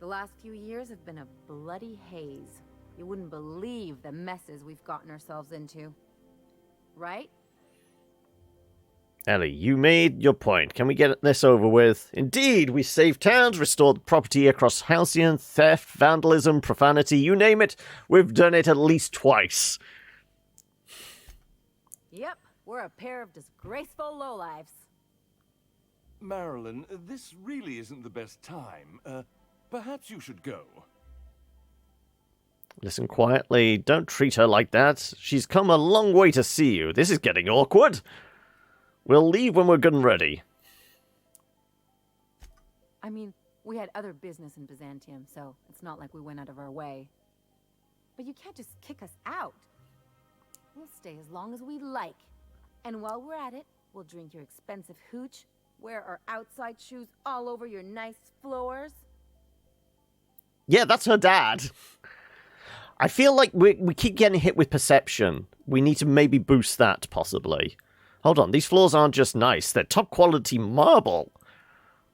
The last few years have been a bloody haze. You wouldn't believe the messes we've gotten ourselves into. Right? Ellie, you made your point. Can we get this over with? Indeed, we saved towns, restored property across Halcyon, theft, vandalism, profanity, you name it. We've done it at least twice. Yep, we're a pair of disgraceful lowlifes. Marilyn, this really isn't the best time. Perhaps you should go. Listen quietly. Don't treat her like that. She's come a long way to see you. This is getting awkward. We'll leave when we're good and ready. I mean, we had other business in Byzantium, so it's not like we went out of our way. But you can't just kick us out. We'll stay as long as we like. And while we're at it, we'll drink your expensive hooch, wear our outside shoes all over your nice floors. Yeah, that's her dad. I feel like we keep getting hit with perception. We need to maybe boost that, possibly. Hold on, these floors aren't just nice. They're top quality marble.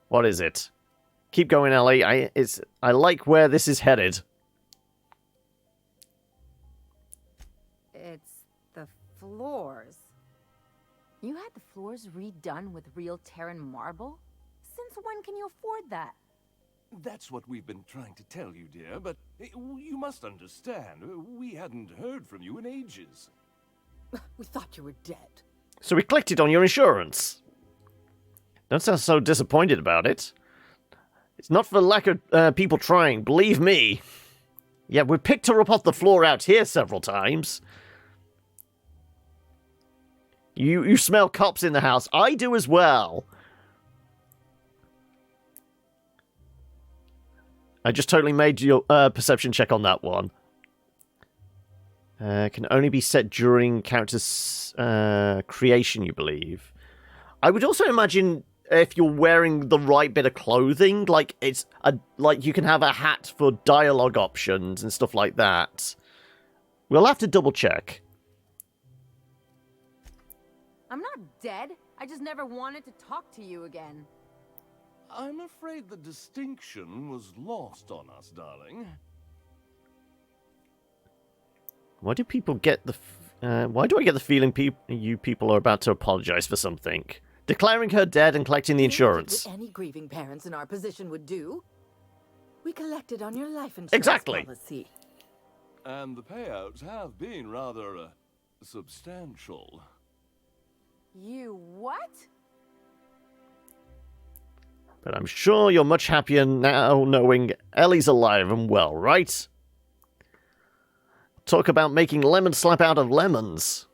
What is it? Keep going, Ellie. I like where this is headed. It's the floors. You had the floors redone with real Terran marble? Since when can you afford that? That's what we've been trying to tell you, dear, but you must understand. We hadn't heard from you in ages. We thought you were dead. So we collected on your insurance. Don't sound so disappointed about it. It's not for lack of people trying, believe me. Yeah, we picked her up off the floor out here several times. You smell cops in the house. I do as well. I just totally made your perception check on that one. Can only be set during character's creation, you believe. I would also imagine if you're wearing the right bit of clothing, like like you can have a hat for dialogue options and stuff like that. We'll have to double check. I'm not dead. I just never wanted to talk to you again. I'm afraid the distinction was lost on us, darling. Why do people get the... why do I get the feeling you people are about to apologize for something? Declaring her dead and collecting the insurance. What any grieving parents in our position would do. We collected on your life insurance Exactly. policy. And the payouts have been rather substantial. You what? But I'm sure you're much happier now knowing Ellie's alive and well, right? Talk about making lemon slap out of lemons.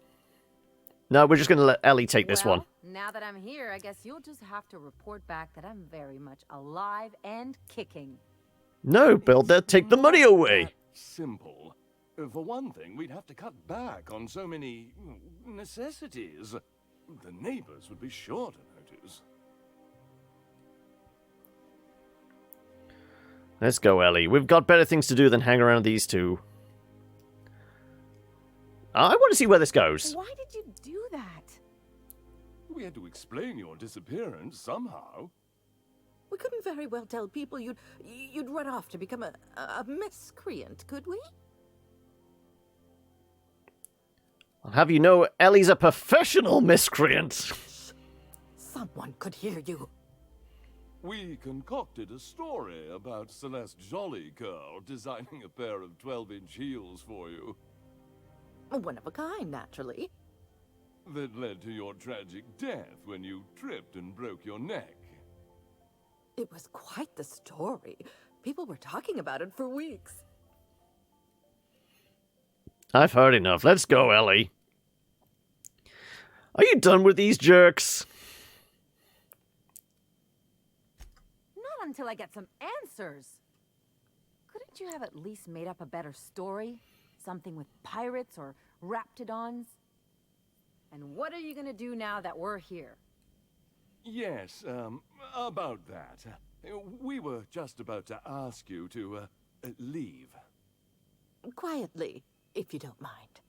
No, we're just going to let Ellie take this one. Now that I'm here, I guess you'll just have to report back that I'm very much alive and kicking. No, Bill, they'll take the money away. Simple. For one thing, we'd have to cut back on so many necessities. The neighbors would be sure to notice. Let's go, Ellie. We've got better things to do than hang around these two. I want to see where this goes. Why did you do that? We had to explain your disappearance somehow. We couldn't very well tell people you'd run off to become a miscreant, could we? I'll have you know, Ellie's a professional miscreant. Someone could hear you. We concocted a story about Celeste Jollycurl designing a pair of 12-inch heels for you. One of a kind, naturally. That led to your tragic death when you tripped and broke your neck. It was quite the story. People were talking about it for weeks. I've heard enough. Let's go, Ellie. Are you done with these jerks? Not until I get some answers. Couldn't you have at least made up a better story? Something with pirates or raptidons? And what are you gonna do now that we're here? Yes, about that. We were just about to ask you to, leave. Quietly, if you don't mind.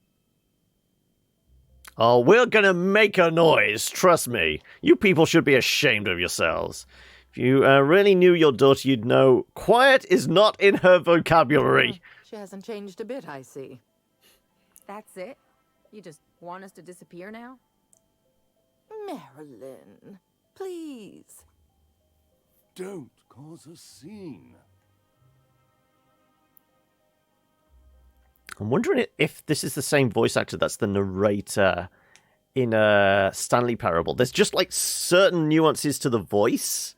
Oh, we're gonna make a noise, trust me. You people should be ashamed of yourselves. If you really knew your daughter, you'd know quiet is not in her vocabulary. She hasn't changed a bit, I see. That's it? You just want us to disappear now? Marilyn, please. Don't cause a scene. I'm wondering if this is the same voice actor that's the narrator in Stanley Parable. There's just like certain nuances to the voice.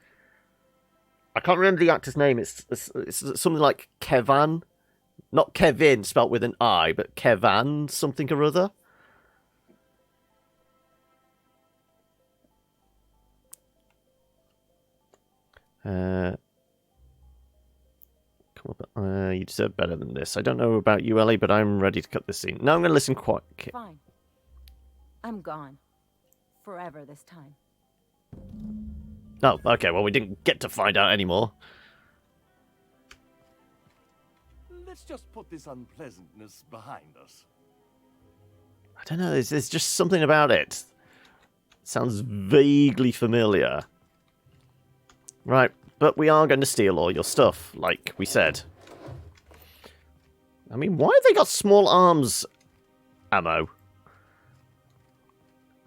I can't remember the actor's name. It's something like Kevan. Not Kevin, spelt with an I, but Kevan something or other. Come on, you deserve better than this. I don't know about you, Ellie, but I'm ready to cut this scene. No, I'm going to listen quite. Fine. I'm gone. Forever this time. Oh, okay, well, we didn't get to find out anymore. Let's just put this unpleasantness behind us. I don't know, there's just something about it. Sounds vaguely familiar. Right, but we are going to steal all your stuff, like we said. I mean, why have they got small arms ammo?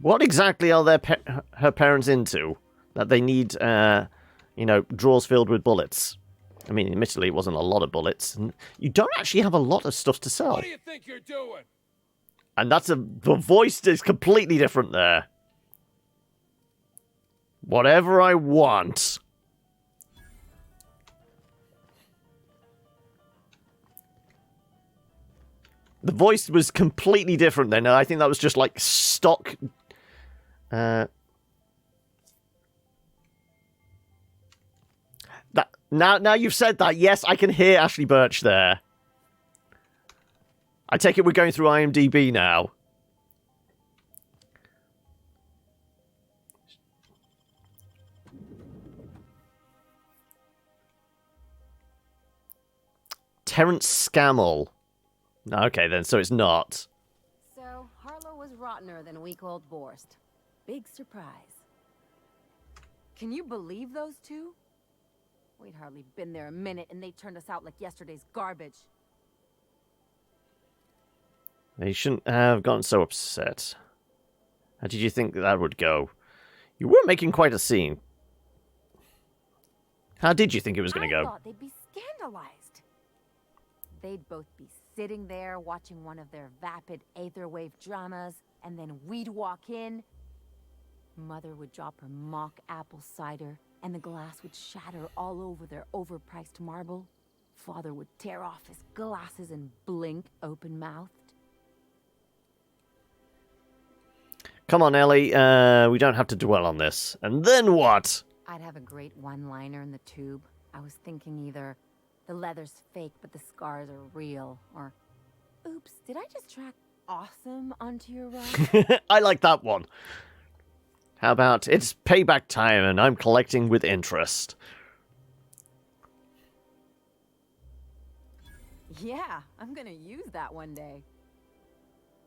What exactly are her parents into that they need, you know, drawers filled with bullets? I mean, admittedly, it wasn't a lot of bullets. And you don't actually have a lot of stuff to sell. What do you think you're doing? And the voice is completely different there. Whatever I want. The voice was completely different then. I think that was just like stock. Now you've said that, yes, I can hear Ashley Birch there. I take it we're going through IMDb now. Terrence Scammell. Okay, then, so it's not. So, Harlow was rottener than week-old Borst. Big surprise. Can you believe those two? We'd hardly been there a minute and they turned us out like yesterday's garbage. They shouldn't have gotten so upset. How did you think that would go? You were making quite a scene. How did you think it was going to go? I thought they'd be scandalized. They'd both be sitting there watching one of their vapid aetherwave dramas, and then we'd walk in. Mother would drop her mock apple cider, and the glass would shatter all over their overpriced marble. Father would tear off his glasses and blink open-mouthed. Come on, Ellie. We don't have to dwell on this. And then what? I'd have a great one-liner in the tube. I was thinking either the leather's fake, but the scars are real, or oops, did I just track awesome onto your ride? I like that one. How about, it's payback time and I'm collecting with interest. Yeah, I'm gonna use that one day.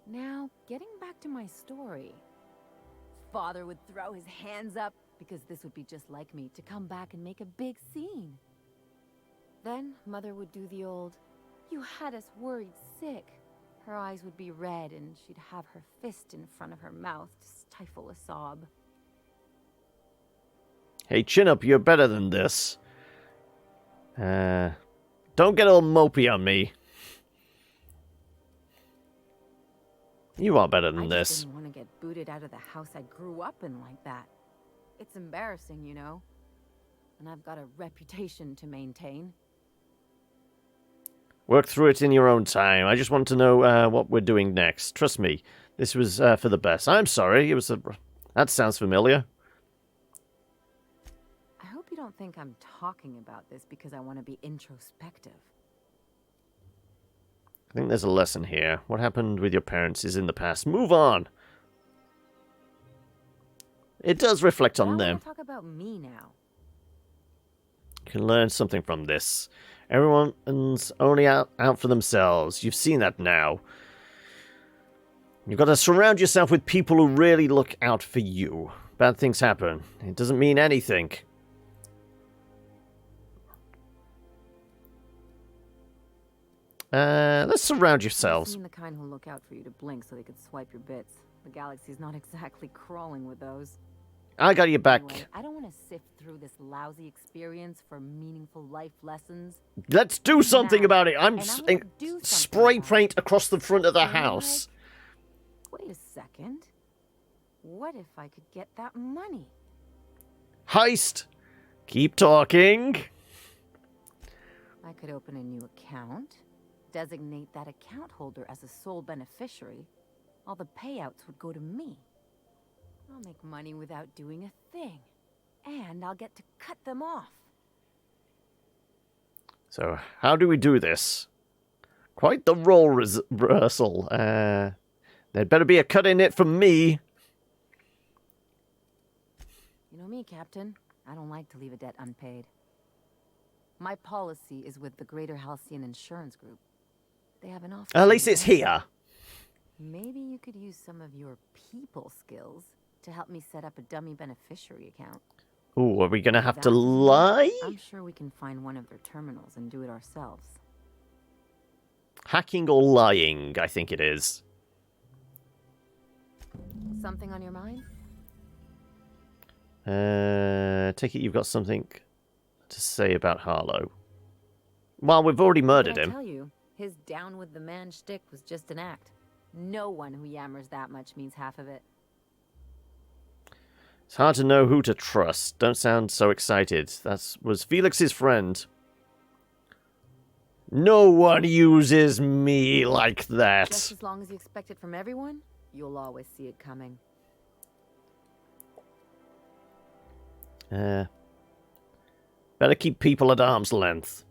Now, getting back to my story. Father would throw his hands up, because this would be just like me, to come back and make a big scene. Then, Mother would do the old, "You had us worried sick." Her eyes would be red, and she'd have her fist in front of her mouth to stifle a sob. Hey, chin up, you're better than this. Don't get all mopey on me. You are better than this. I didn't want to get booted out of the house I grew up in like that. It's embarrassing, you know. And I've got a reputation to maintain. Work through it in your own time. I just want to know what we're doing next. Trust me, this was for the best. I'm sorry, it was that sounds familiar. I hope you don't think I'm talking about this because I want to be introspective. I think there's a lesson here. What happened with your parents is in the past. Move on! It does reflect But on I them. want to talk about me now. You can learn something from this. Everyone's only out for themselves. You've seen that now. You've got to surround yourself with people who really look out for you. Bad things happen. It doesn't mean anything. Let's surround I've yourselves. seen the kind who look out for you to blink so they could swipe your bits. The galaxy's not exactly crawling with those. I got your back. Anyway, I don't want to sift through this lousy experience for meaningful life lessons. Let's do something Now, about it. I'm and I wanna do something spray about paint it. across the front of the And house. Wait a second. What if I could get that money? Heist. Keep talking. I could open a new account, designate that account holder as a sole beneficiary. All the payouts would go to me. I'll make money without doing a thing. And I'll get to cut them off. So, how do we do this? Quite the role reversal. There'd better be a cut in it from me. You know me, Captain. I don't like to leave a debt unpaid. My policy is with the Greater Halcyon Insurance Group. They have an office. At least in it's Byzantium. here. Maybe you could use some of your people skills to help me set up a dummy beneficiary account. Ooh, are we gonna have to That- lie? I'm sure we can find one of their terminals and do it ourselves. Hacking or lying, I think it is. Something on your mind? Take it you've got something to say about Harlow. Well, we've already murdered What did I him. tell you, his down with the man shtick was just an act. No one who yammers that much means half of it. It's hard to know who to trust. Don't sound so excited. That was Felix's friend. No one uses me like Just that. as long as you expect it from everyone, you'll always see it coming. Better keep people at arm's length.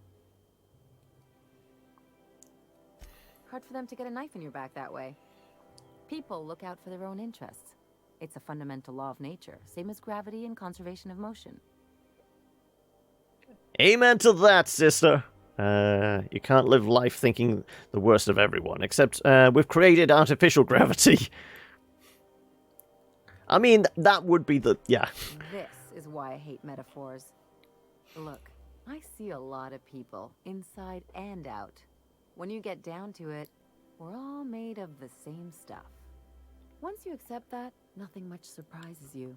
Hard for them to get a knife in your back that way. People look out for their own interests. It's a fundamental law of nature, same as gravity and conservation of motion. Amen to that, sister. You can't live life thinking the worst of everyone, except we've created artificial gravity. I mean, that would be the... yeah. This is why I hate metaphors. Look, I see a lot of people, inside and out. When you get down to it, we're all made of the same stuff. Once you accept that, nothing much surprises you.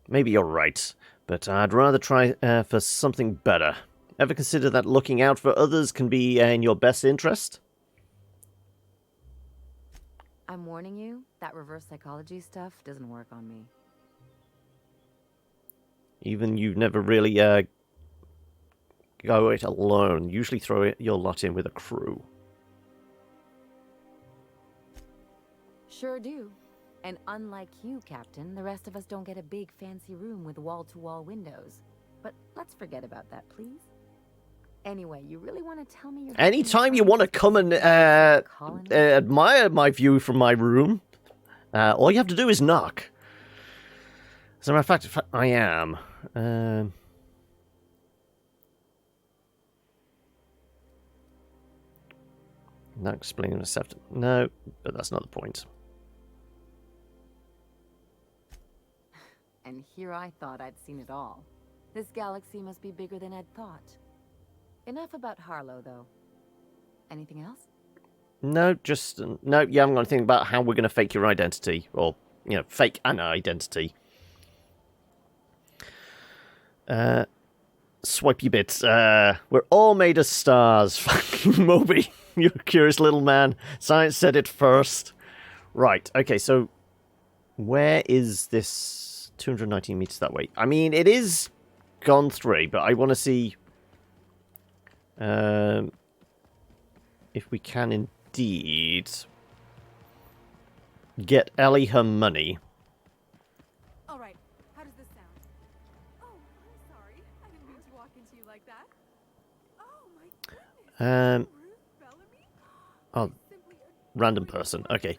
Maybe you're right, but I'd rather try for something better. Ever consider that looking out for others can be in your best interest? I'm warning you, that reverse psychology stuff doesn't work on me. Even you've never really go it alone. Usually throw your lot in with a crew. Sure do. And unlike you, Captain, the rest of us don't get a big fancy room with wall-to-wall windows. But let's forget about that, please. Anyway, you really want to tell me you're... Anytime you want to come and admire my view from my room, all you have to do is knock. As a matter of fact, I am. Not explaining myself. No, but that's not the point. And here I thought I'd seen it all. This galaxy must be bigger than I'd thought. Enough about Harlow, though. Anything else? No, just... no, you haven't got anything about how we're going to fake your identity. Or, you know, fake an identity. Swipe your bits. We're all made of stars. Fucking Moby, you curious little man. Science said it first. Right, okay, so... where is this 219 meters that way? I mean, it is gone through, but I want to see... if we can indeed get Ellie her money. All right, how does this sound? Oh, I'm sorry. I didn't mean to walk into you like that. Oh my goodness. Ruth Bellamy? Oh, random person. Okay.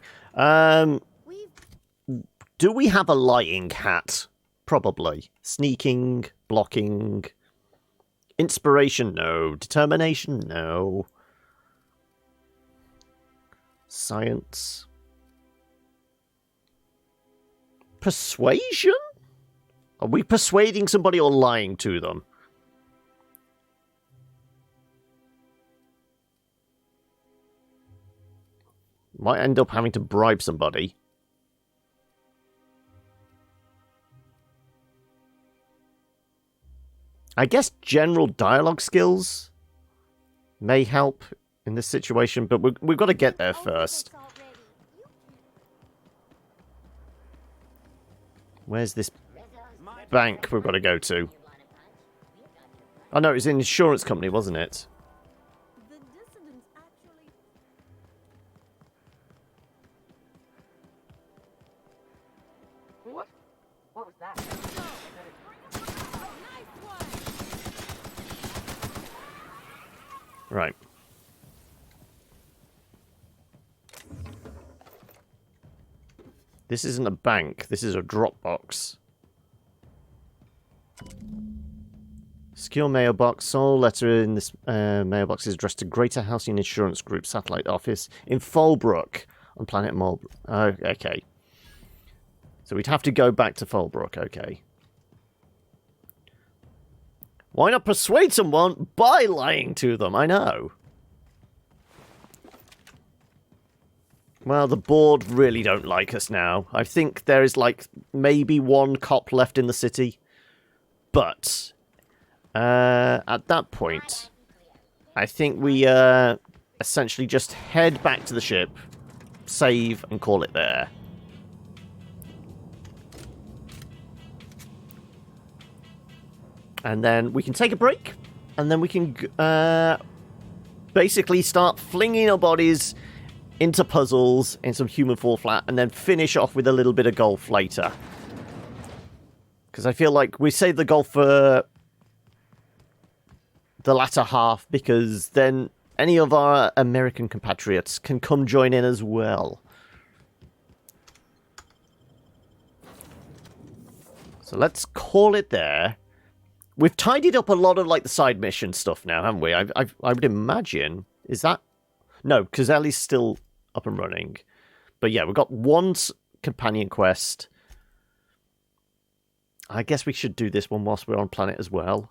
Do we have a lying hat? Probably. Sneaking, blocking. Inspiration, no. Determination, no. Science. Persuasion? Are we persuading somebody or lying to them? Might end up having to bribe somebody. I guess general dialogue skills may help in this situation, but we've got to get there first. Where's this bank we've got to go to? Oh no, it was an insurance company, wasn't it? What? What was that? Right. This isn't a bank, this is a drop box. Secure mailbox. All letter in this mailbox is addressed to Greater Halcyon Insurance Group Satellite Office in Fallbrook on planet Mulbrook. Oh, okay. So we'd have to go back to Fallbrook, okay. Why not persuade someone by lying to them? I know. Well, the board really don't like us now. I think there is, like, maybe one cop left in the city. But, at that point, I think we, essentially just head back to the ship, save, and call it there. And then we can take a break, and then we can basically start flinging our bodies into puzzles in some human fall flat, and then finish off with a little bit of golf later. Because I feel like we save the golf for the latter half, because then any of our American compatriots can come join in as well. So let's call it there. We've tidied up a lot of, like, the side mission stuff now, haven't we? I would imagine. Is that... No, because Ellie's still up and running. But yeah, we've got one companion quest. I guess we should do this one whilst we're on planet as well.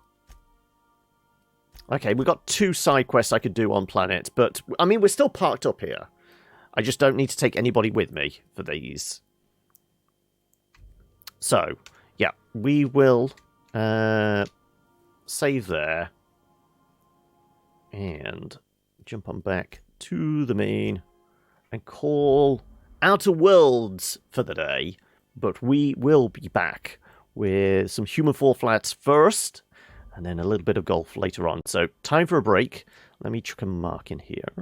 Okay, we've got 2 side quests I could do on planet, but, I mean, we're still parked up here. I just don't need to take anybody with me for these. So, yeah, we will... save there and jump on back to the main and call Outer Worlds for the day, but we will be back with some human fall flats first and then a little bit of golf later on. So time for a break. Let me chuck a mark in here.